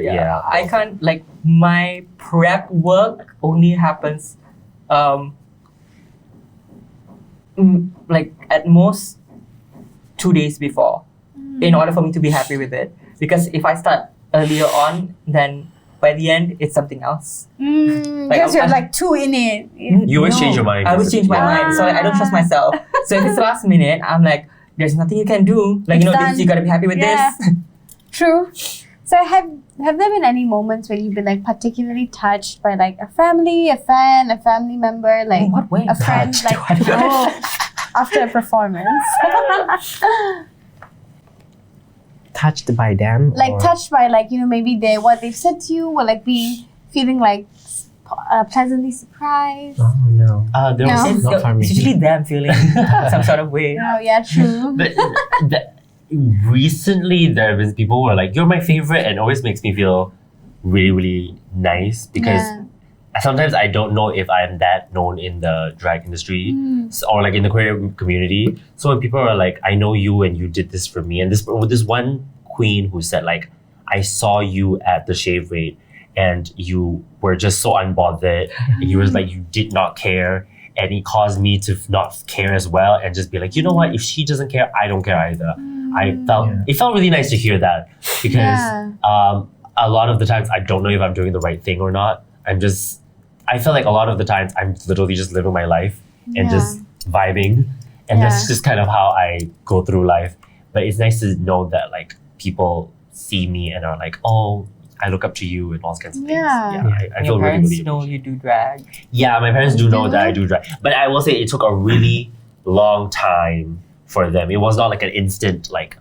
I can't like my prep work only happens like at most 2 days before in order for me to be happy with it, because if I start earlier on, then by the end it's something else. Like, Because you're I'm- like two in it. You always No, change your mind. I always change my Ah. mind, so like, I don't trust myself. So if it's last minute, I'm like, there's nothing you can do. Like, It's you know, done. this, you gotta be happy with Yeah. this. True. So have there been any moments when you've been like particularly touched by like a family, a fan, a family member, like In what way? a friend, Touched? like oh, after a performance, Touched by them. like or- touched by like maybe what they've said to you, or like feeling like pleasantly surprised. Oh no. There No. was Not for me. It's usually them feeling some sort of way. Oh yeah, true. but recently there have been people who are like, you're my favorite, and always makes me feel really, really nice because Yeah. sometimes I don't know if I'm that known in the drag industry Mm. or like in the queer community. So when people are like, I know you and you did this for me, and this one queen who said like, I saw you at the shave rate and you were just so unbothered. And he was like, you did not care. And it caused me to not care as well and just be like, you know what? If she doesn't care, I don't care either. It felt really nice to hear that because Yeah. a lot of the times I don't know if I'm doing the right thing or not. I feel like a lot of the times I'm literally just living my life and Yeah. just vibing. And that's just kind of how I go through life. But it's nice to know that like people see me and are like, oh, I look up to you and all kinds of things. Yeah. I And feel your really, parents really know you do drag. Yeah, my parents do know Do that I they? do drag. But I will say it took a really long time for them. It was not like an instant like,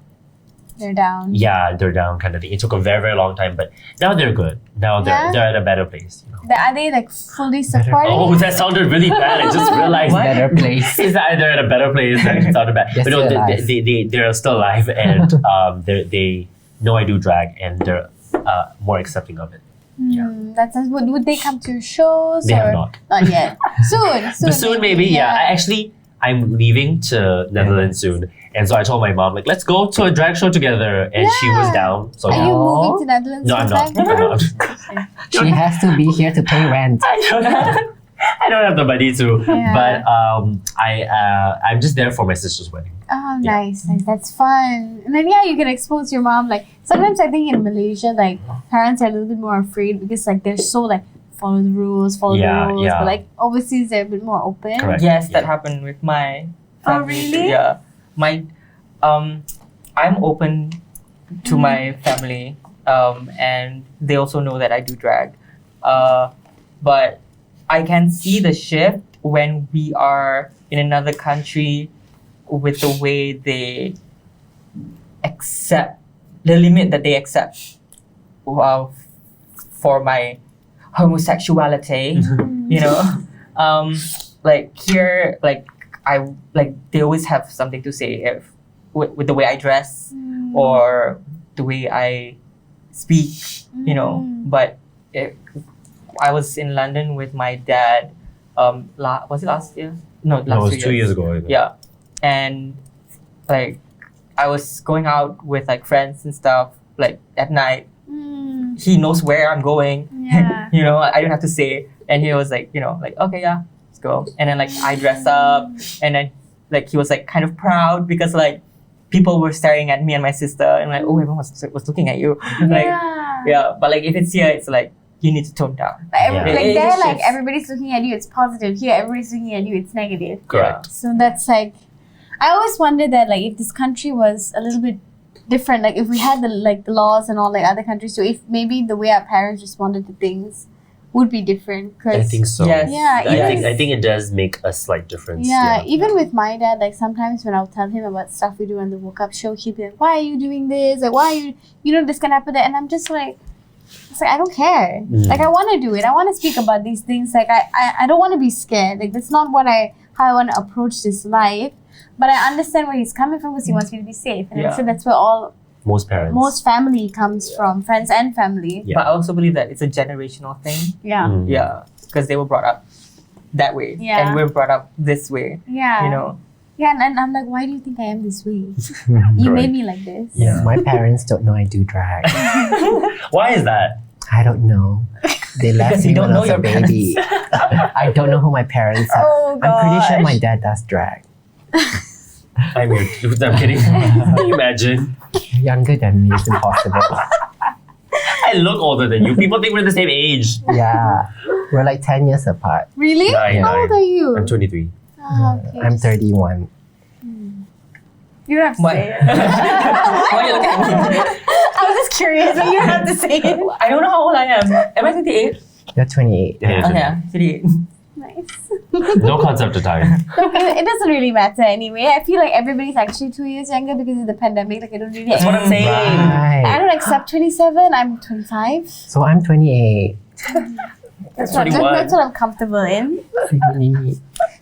They're down. yeah, they're down kind of thing. It took a very, very long time, but now they're good. Now Yeah? they're at a better place. You know? Are they like fully supporting? Oh, that sounded really bad. I just realized Better place. Is that they're at a better place? That sounded bad. They're But no, still alive. they're still alive and they know I do drag and they're more accepting of it. That sounds. Would they come to your shows? They or have not. Not yet. Soon. But soon maybe, yeah. I'm leaving to Netherlands soon. And so I told my mom, like, let's go to a drag show together. And she was Yeah. down. So Are you Oh. moving to Netherlands? no, I'm not. sometime? She has to be here to pay rent. I don't have the money to. Yeah. But I'm just there for my sister's wedding. Oh, Yeah. nice. That's fun. And then you can expose your mom. Like sometimes I think in Malaysia, like parents are a little bit more afraid because like they're so like follow the rules, follow Yeah, the rules. yeah. But like overseas, they're a bit more open. Correct. Yes, that Yeah. happened with my Oh, family. really? Yeah. My I'm open to my family, and they also know that I do drag. But I can see the shift when we are in another country with the way they accept the limit that they accept for my homosexuality. You know, like here, like they always have something to say if with the way I dress or the way I speak, you know. But I was in London with my dad. Was it last year? No, last No, it was 2 2 years ago. I think. Yeah, and like I was going out with like friends and stuff like at night. Mm. He knows where I'm going. Yeah. You know, I don't have to say. And he was like, you know, like, okay, yeah, let's go. And then like I dress up, and then like he was like kind of proud because like people were staring at me and my sister, and like, oh, everyone was looking at you. Like, yeah. But like if it's here, it's like you need to tone down. Like, Yeah. like It there, just like shifts. everybody's looking at you, it's positive. Here, everybody's looking at you, it's negative. Correct. So that's like, I always wondered that like if this country was a little bit different, like if we had the laws and all like other countries, so if maybe the way our parents responded to things would be different. I think so. Yes. Yeah, I think it does make a slight difference. Yeah, even with my dad, like sometimes when I'll tell him about stuff we do on the woke up show, he'll be like, "Why are you doing this? Like, why are you know this can happen?" And I'm just like, it's like I don't care. Like I want to do it. I want to speak about these things. Like I don't want to be scared. Like that's not how I want to approach this life. But I understand where he's coming from because he wants me to be safe, and I'm sure that's where most family comes from, friends and family. Yeah. But I also believe that it's a generational thing. Yeah. Yeah, because they were brought up that way, Yeah. and we're brought up this way. Yeah. You know. Yeah, and I'm like, why do you think I am this way? You made me like this. Yeah, my parents don't know I do drag. Why is that? I don't know. They left Because me you don't when I know was a your parents. baby. I don't know who my parents are. Oh, I'm pretty sure my gosh. dad does drag. I'm kidding. Can you imagine? You're younger than me. It's impossible. I look older than you. People think we're the same age. Yeah, we're like 10 years apart. Really? Nine, How old are you? I'm 23. Oh, okay. I'm 31. You don't have to Why? say it. Why you look at me? I was just curious, but you don't have to say it. I don't know how old I am. Am I 28? You're 28. Yeah. Okay, 28. Nice. No concept of time. It doesn't really matter anyway. I feel like everybody's actually 2 years younger because of the pandemic. Like I don't really. That's what I'm saying. I Right. don't accept 27. I'm 25. So I'm 28. That's 21. that's what I'm comfortable in.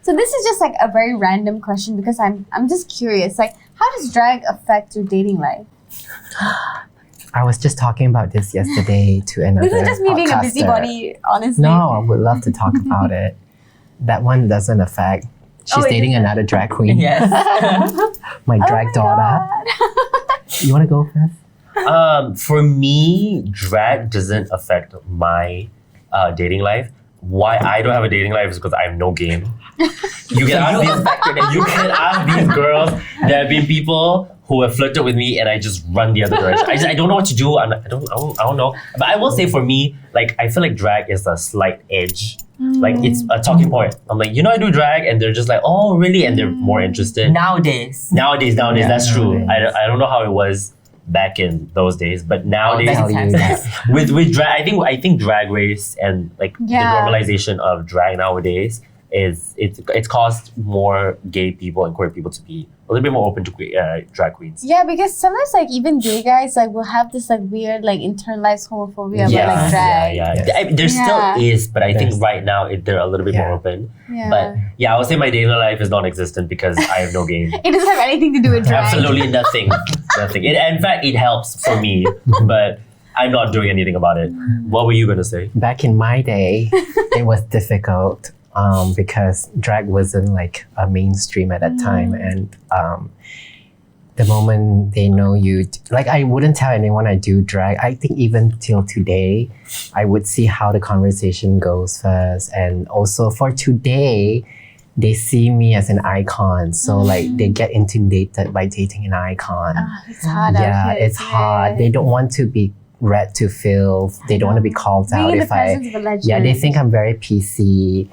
So this is just like a very random question because I'm just curious. Like, how does drag affect your dating life? I was just talking about this yesterday to another This is just me being a podcaster. busybody, honestly. No, I would love to talk about it. That one doesn't affect. She's it dating doesn't. another drag queen. Yes. My Oh drag my daughter. God. You want to go first? For me, drag doesn't affect my dating life. Why I don't have a dating life is because I have no game. You can ask these girls. There have been people who have flirted with me, and I just run the other direction. I don't know what to do. I don't know. But I will say for me, like I feel like drag is a slight edge. Like it's a talking point. I'm like, I do drag, and they're just like, oh really, and they're more interested. Nowadays. Nowadays, Yeah, that's true. nowadays. I don't know how it was back in those days, but nowadays tell you that. with drag, I think drag race and like Yeah. the normalization of drag nowadays it's caused more gay people and queer people to be a little bit more open to drag queens. Yeah, because sometimes like even gay guys like will have this like weird like internalized homophobia Yeah, about like drag. yeah. There still is, but I think There's- right now they're a little bit more open. Yeah. But yeah, I would say my dating life is non-existent because I have no game. It doesn't have anything to do with drag. Absolutely nothing. In fact, it helps for me, but I'm not doing anything about it. What were you gonna say? Back in my day, it was difficult because drag wasn't like a mainstream at that time, and the moment they know you, like I wouldn't tell anyone I do drag. I think even till today, I would see how the conversation goes first, and also for today, they see me as an icon. So like they get intimidated by dating an icon. It's hard out Yeah, here. it's hard. They don't want to be read to filth. They don't want to be called Being out in the if I. presence of a legend. Yeah, they think I'm very PC.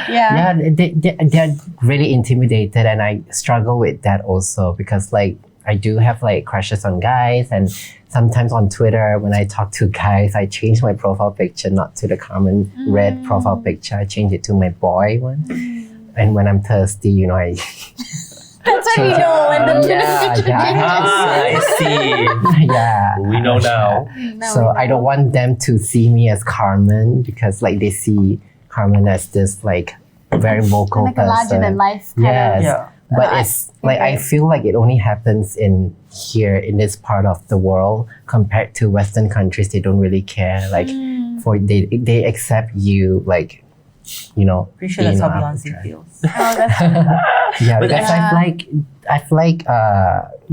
Yeah. They're really intimidated, and I struggle with that also because like I do have like crushes on guys, and sometimes on Twitter when I talk to guys, I change my profile picture not to the common red profile picture. I change it to my boy one, and when I'm thirsty, I. That's when you know when the Yeah, picture yeah. I see. Yeah. We know now. So I don't want them to see me as Carmen because like they see Carmen as this like very vocal like a person. larger than life kind Yes. of. Yeah. But it's like I feel like it only happens in here in this part of the world compared to Western countries. They don't really care. Like for they accept you like Pretty sure that's being how out Beyonce drag. feels. Oh, that's Yeah, But because I've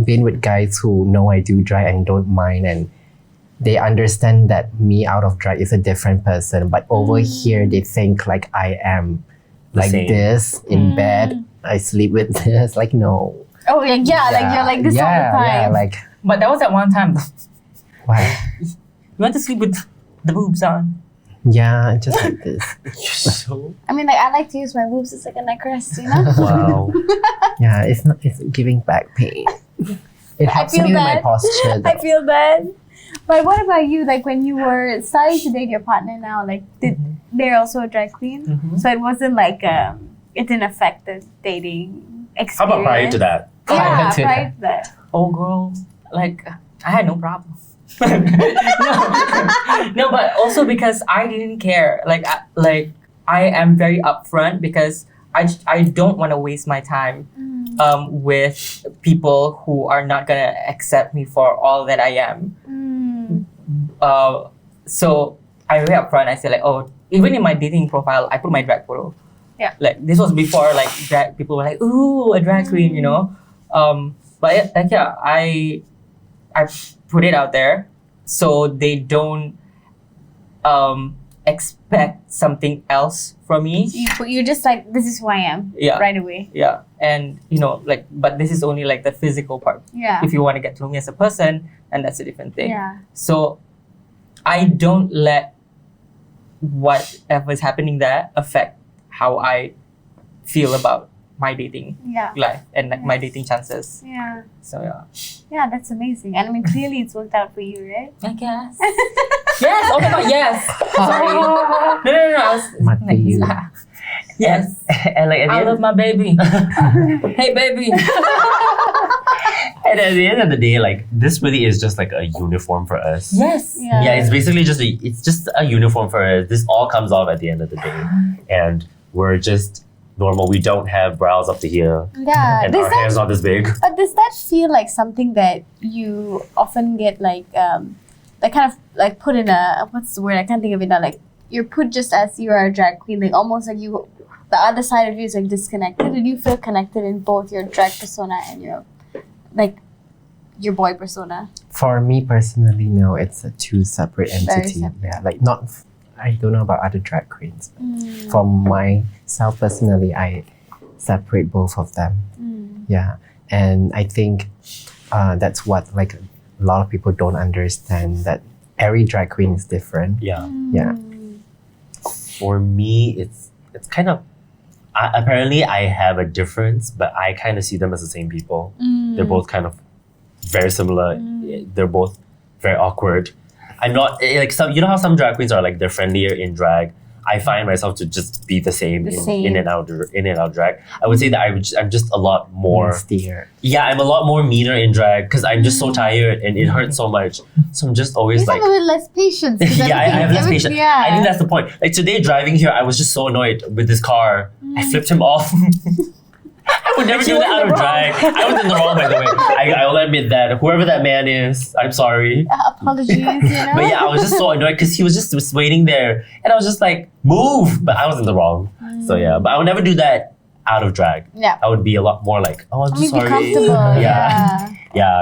been with guys who know I do drag and don't mind, and they understand that me out of drag is a different person. But over here, they think like I am like same. this in bed. I sleep with this. Like no. Oh like you're like this all the time. Yeah, like But that was at one time. why? You want to sleep with the boobs on. Yeah, just like this. So I mean, like I like to use my boobs as like a neck rest, you know. wow. Yeah, it's not. It's giving back pain. It helps me feel with my bad. posture. I Though. feel bad. But what about you? Like when you were starting to date your partner now, like did they're also a drag queen? So it wasn't like it didn't affect the dating experience. How about prior to that? Yeah, Prior to prior to that. Oh, girl, like I had no problem. no, but also because I didn't care. Like I am very upfront because I don't want to waste my time with people who are not gonna accept me for all that I am. So I'm very upfront. I say like, oh, even in my dating profile, I put my drag photo. Yeah. Like this was before like drag people were like, ooh, a drag queen, you know. But like yeah, I put it out there so they don't expect something else from me. You're just like, this is who I am. Yeah. Right away. Yeah, and you know, like, but this is only like the physical part. Yeah. If you want to get to know me as a person, and that's a different thing. Yeah. So, I don't let whatever's happening there affect how I feel about my dating Yeah. life and like my dating chances. Yeah. So yeah, Yeah, that's amazing. And I mean, clearly it's worked out for you, right? I guess. Yes. Oh my god. Yes. Sorry. No. I was, Mati you. yes. And like at the I end, love my baby. Hey, baby. and at the end of the day, like this really is just like a uniform for us. Yes. Yeah, it's basically just a uniform for us. This all comes off at the end of the day, and we're just normal. We don't have brows up to here, Yeah. and our hair's not this big. But does that feel like something that you often get like kind of like put in a, what's the word? I can't think of it now. Like you're put just as you are a drag queen, like almost like you, the other side of you is like disconnected. Do you feel connected in both your drag persona and your boy persona? For me personally, no, it's a two separate Very entity. separate. Yeah, like not. I don't know about other drag queens. But for myself personally, I separate both of them. Yeah, and I think that's what like a lot of people don't understand, that every drag queen is different. Yeah. Yeah. For me, it's kind of. Apparently, I have a difference, but I kind of see them as the same people. They're both kind of very similar. They're both very awkward. I'm not like some. You know how some drag queens are like they're friendlier in drag. I find myself to just be the same, in and out drag. I would say that I'm just a lot more. Steer. Yeah, I'm a lot more meaner in drag because I'm just so tired and it hurts so much. So I'm just You always just like. have a bit less patience. 'Cause Yeah, I have less everything- patience. Yeah. I think that's the point. Like today driving here, I was just so annoyed with this car. I flipped him off. I would never do that out of drag. I was in the wrong, by the way. I will admit that. Whoever that man is, I'm sorry. Apologies, you know? But yeah, I was just so annoyed because he was just waiting there. And I was just like, move. But I was in the wrong. So yeah, but I would never do that out of drag. Yeah. I would be a lot more like, oh, I'm I mean, so be sorry. comfortable. Yeah.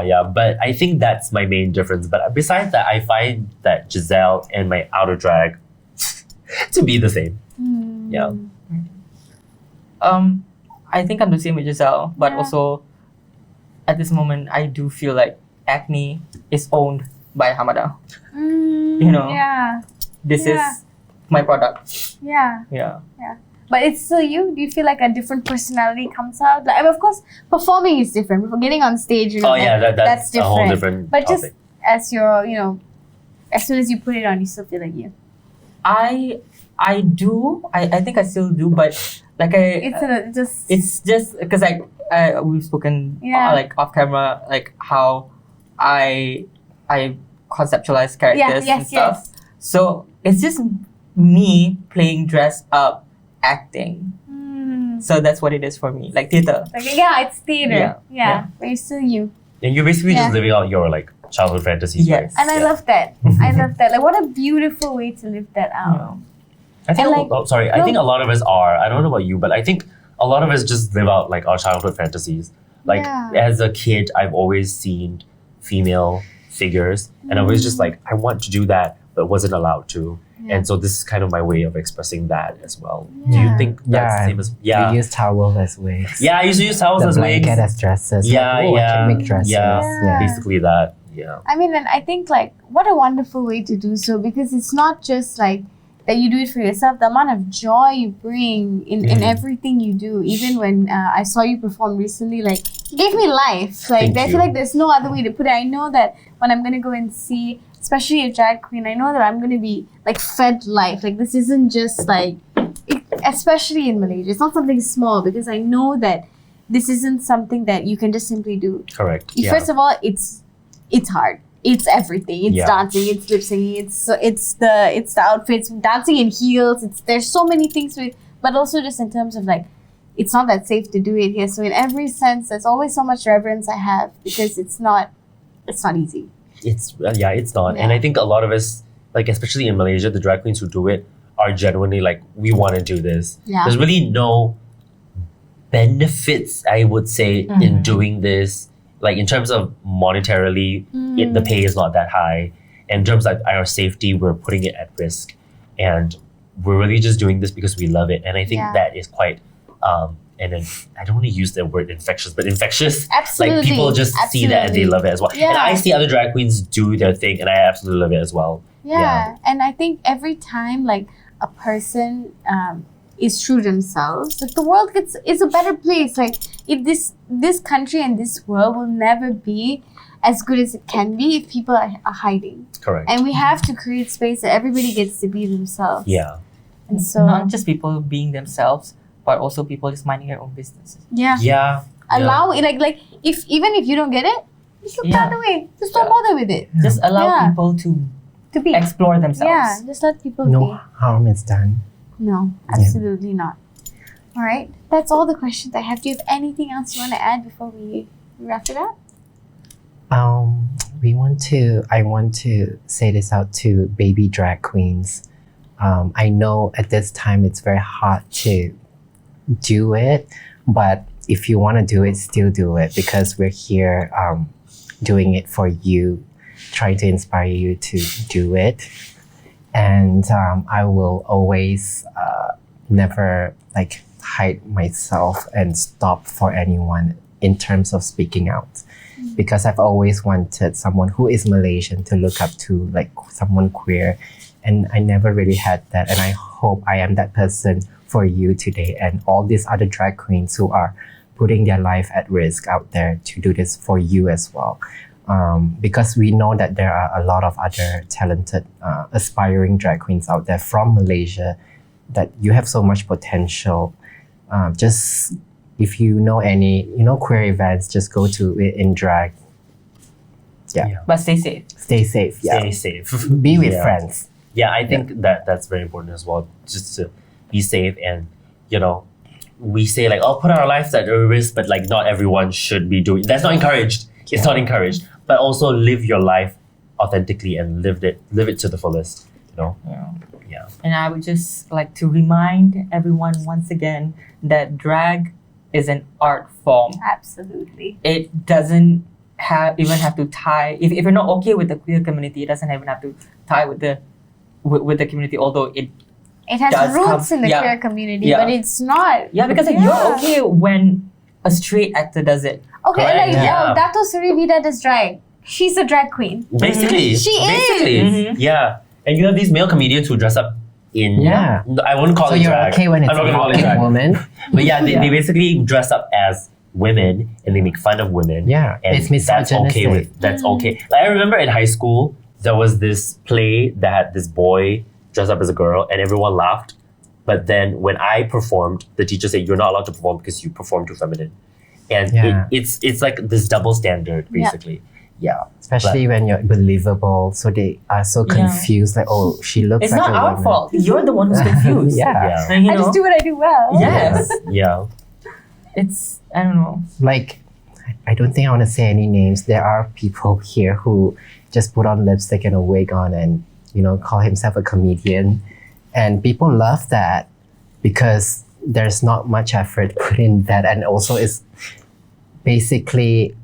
Yeah. But I think that's my main difference. But besides that, I find that Giselle and my out of drag to be the same. Yeah. I think I'm the same with Giselle, but Yeah. also at this moment I do feel like Acne is owned by Hamada. You know. Yeah. This Yeah. is my product. Yeah. Yeah. But it's still you. Do you feel like a different personality comes out? Like, I mean, of course, performing is different. Before getting on stage, you know, Oh yeah, that's different. a whole different But just topic. as you're, you know, as soon as you put it on, you still feel like you. I do. I think I still do, but like It's just because we've spoken Yeah. like off camera, like how I conceptualize characters and stuff. So it's just me playing dress up acting. So that's what it is for me, like theater. Like, yeah, it's theater. Yeah. Yeah. But it's still you. And you're basically just Yeah. living out your like childhood fantasies, Yes. right? And I Yeah. love that. I love that. Like, what a beautiful way to live that out. I think. And, like, I think a lot of us are. I don't know about you, but I think a lot of us just live out like our childhood fantasies. Like Yeah. as a kid, I've always seen female figures, and I was just like, I want to do that, but wasn't allowed to. Yeah. And so this is kind of my way of expressing that as well. Do Yeah. you think that's the same as We use towel as wigs. Yeah, I used to use towels The as wigs. blanket as dresses. Yeah, like, oh, I yeah, can make dresses. yeah. Yeah. Basically that. Yeah. I mean, and I think like what a wonderful way to do so, because it's not just like that you do it for yourself. The amount of joy you bring in everything you do. Even when I saw you perform recently, like it gave me life. Like Thank I you. feel like there's no other way to put it. I know that when I'm gonna go and see, especially a drag queen, I know that I'm gonna be like fed life. Like this isn't just like, especially in Malaysia, it's not something small, because I know that this isn't something that you can just simply do. Correct. Yeah. First of all, it's hard. It's everything. It's Yeah. dancing. It's lip syncing. It's the outfits. Dancing in heels. There's so many things to it. But also just in terms of like, it's not that safe to do it here. So in every sense, there's always so much reverence I have, because it's not easy. It's it's not. And Yeah. I think a lot of us, like especially in Malaysia, the drag queens who do it are genuinely like, we want to do this. Yeah. There's really no benefits, I would say, in doing this. Like in terms of monetarily, the pay is not that high. In terms of our safety, we're putting it at risk, and we're really just doing this because we love it. And I think Yeah. that is quite. And then I don't want to use the word infectious, but infectious. Absolutely. Like people just see that and they Absolutely. love it as well. Yeah. And I see other drag queens do their thing, and I absolutely love it as well. Yeah. And I think every time like a person is true to themselves, like the world is a better place. Like if this country and this world will never be as good as it can be if people are hiding. Correct. And we have to create space that everybody gets to be themselves. Yeah. And so Not just people being themselves, but also people just minding their own businesses. yeah. Yeah. Allow it, like if even if you don't get it, just look Yeah. the other way. Just don't Yeah. bother with it. Just allow Yeah. people To be. to explore themselves. Yeah, just let people No be. harm is done. No, absolutely not. All right, that's all the questions I have. Do you have anything else you want to add before we wrap it up? I want to say this out to baby drag queens. I know at this time it's very hard to do it, but if you want to do it, still do it, because we're here doing it for you, trying to inspire you to do it. And I will always never like hide myself and stop for anyone in terms of speaking out, because I've always wanted someone who is Malaysian to look up to, like someone queer, and I never really had that. And I hope I am that person for you today and all these other drag queens who are putting their life at risk out there to do this for you as well. Because we know that there are a lot of other talented, aspiring drag queens out there from Malaysia, that you have so much potential. Just if you know any, queer events, just go to it in drag. Yeah. But stay safe. Stay safe. Yeah. Stay safe. Be with Yeah. friends. Yeah, I think that's very important as well. Just to be safe, and we say like, oh, put our lives at risk, but like not everyone should be doing. That's not encouraged. It's not encouraged. But also live your life authentically and live it to the fullest. Yeah. Yeah. And I would just like to remind everyone once again that drag is an art form. Absolutely. It doesn't even have to tie. If you're not okay with the queer community, it doesn't even have to tie with the community. Although it It has does roots come- in the yeah. queer community, Yeah. but it's not. because like, you're okay when a straight actor does it. Okay, Correct, like yeah. Dato Sri Vida does drag. She's a drag queen. Basically. She is. Basically. Mhm. Yeah. And you have these male comedians who dress up in. Yeah. I wouldn't call So it you're drag. okay when it's I'm not a gonna call it walking drag. woman? But yeah, they basically dress up as women and they make fun of women. Yeah, And it's that's okay misogynistic. that's okay. Like I remember in high school there was this play that had this boy dressed up as a girl and everyone laughed. But then when I performed, the teacher said you're not allowed to perform because you perform too feminine. And Yeah. it's like this double standard basically. Yeah. Especially when you're believable, so they are so Yeah. confused. Like, oh, she looks It's like not a our woman. fault. You're the one who's confused. Yeah. Yeah. And, I just do what I do well. Yes. Yeah. It's, I don't know. Like, I don't think I want to say any names. There are people here who just put on lipstick and a wig on and, call himself a comedian. And people love that because there's not much effort put in that, and also it's basically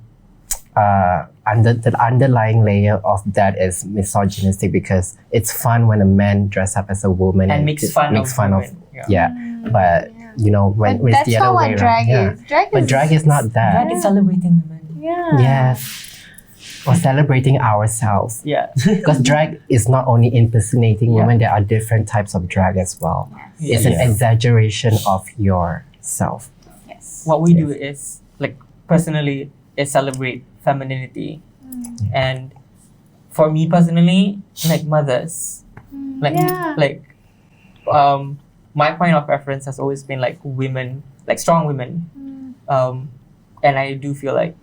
under the underlying layer of that is misogynistic, because it's fun when a man dress up as a woman And makes fun of women. but you know when But it's that's the not other way what drag around. is. Drag But is drag is not that. Drag is celebrating women. Yeah. Yes. Or celebrating ourselves. Yeah. Because drag is not only impersonating Yeah. women, there are different types of drag as well. It's an Yes. exaggeration of yourself. Yes. What we do is, like, personally, is celebrate femininity. And for me personally, like mothers, like my point of reference has always been like women, like strong women. And I do feel like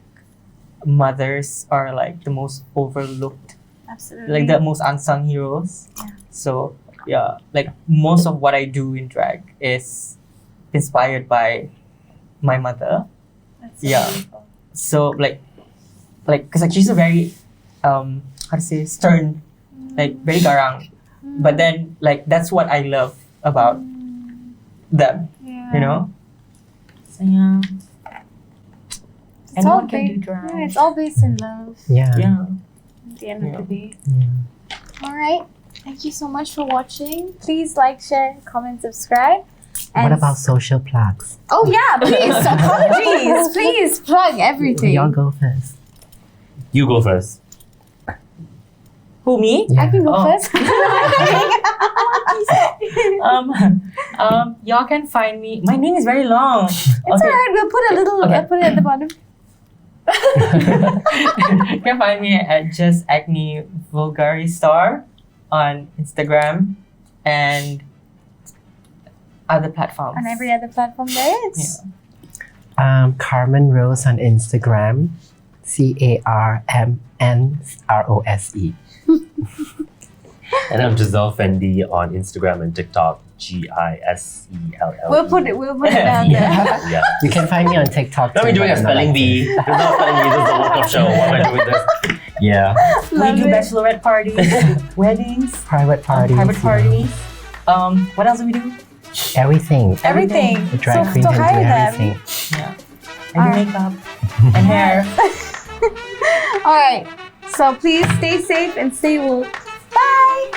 mothers are like the most overlooked, Absolutely. like the most unsung heroes. Yeah. So yeah, like most of what I do in drag is inspired by my mother. That's so Yeah. beautiful. So like because like she's a very how to say, stern, like very garang, but then like that's what I love about them, Yeah. you know. So yeah, It's all anyone can do based. drag. Yeah, it's all based in love. Yeah. Yeah. At the end of the day. Yeah. All right. Thank you so much for watching. Please like, share, comment, subscribe. What about social plugs? Oh yeah, please. Apologies. Please plug everything. Y'all go first. You go first. Who, me? Yeah. I can go Oh. first. Y'all can find me. My name is very long. It's alright. We'll put a little. Okay. Put it at the bottom. You can find me at just Acne Vulgari Star on Instagram and other platforms. On every other platform there is. Yeah. Carmen Rose on Instagram. CarmnRose. And I'm Giselle Fendi on Instagram and TikTok. GISELL. We'll put it down there. Yeah. You can find me on TikTok. Let me too, doing but a I'm not spelling active. bee. There's no spelling bee. This is a look-up show. What am I doing this? Yeah. We Love do it. bachelorette parties, weddings, Private parties. private you know. parties. What else do we do? Everything. Everything. The drag queen so can do hire them. everything. Yeah. And do makeup and hair. All right. So please stay safe and stay woke. Bye.